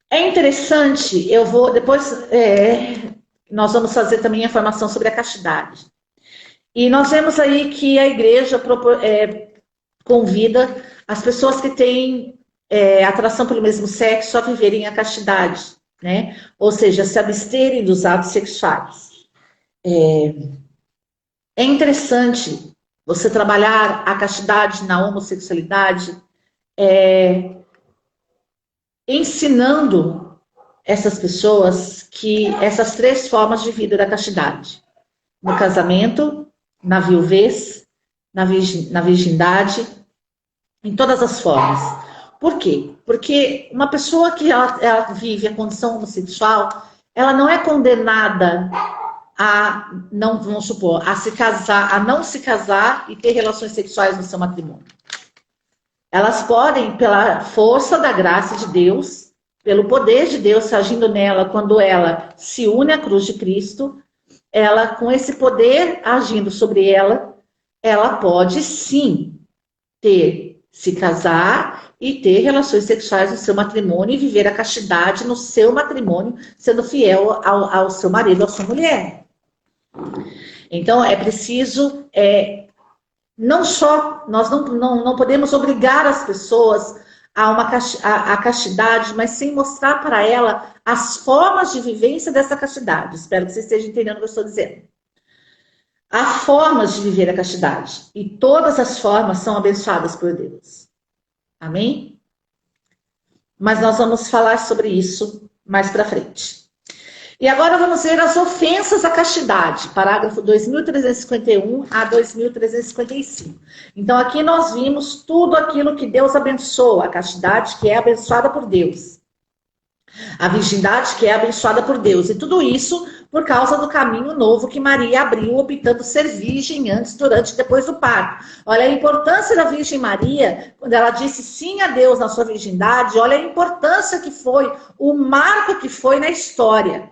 É interessante, eu vou depois, nós vamos fazer também a formação sobre a castidade. E nós vemos aí que a igreja convida as pessoas que têm atração pelo mesmo sexo a viverem a castidade, né? Ou seja, se absterem dos atos sexuais. É interessante você trabalhar a castidade na homossexualidade, ensinando essas pessoas que essas três formas de vida da castidade: no casamento, na viuvez, na virgindade, em todas as formas. Por quê? Porque uma pessoa que ela vive a condição homossexual, ela não é condenada a não, vamos supor, a se casar, a não se casar e ter relações sexuais no seu matrimônio. Elas podem, pela força da graça de Deus, pelo poder de Deus agindo nela, quando ela se une à cruz de Cristo, ela, com esse poder agindo sobre ela, ela pode sim se casar e ter relações sexuais no seu matrimônio e viver a castidade no seu matrimônio, sendo fiel ao seu marido, à sua mulher. Então, é preciso, nós não podemos obrigar as pessoas a castidade, mas sim mostrar para ela as formas de vivência dessa castidade. Espero que você esteja entendendo o que eu estou dizendo. Há formas de viver a castidade, e todas as formas são abençoadas por Deus. Amém? Mas nós vamos falar sobre isso mais para frente. E agora vamos ver as ofensas à castidade, parágrafo 2351 a 2355. Então aqui nós vimos tudo aquilo que Deus abençoa, a castidade que é abençoada por Deus, a virgindade que é abençoada por Deus, e tudo isso por causa do caminho novo que Maria abriu, optando ser virgem antes, durante e depois do parto. Olha a importância da Virgem Maria, quando ela disse sim a Deus na sua virgindade, olha a importância que foi, o marco que foi na história.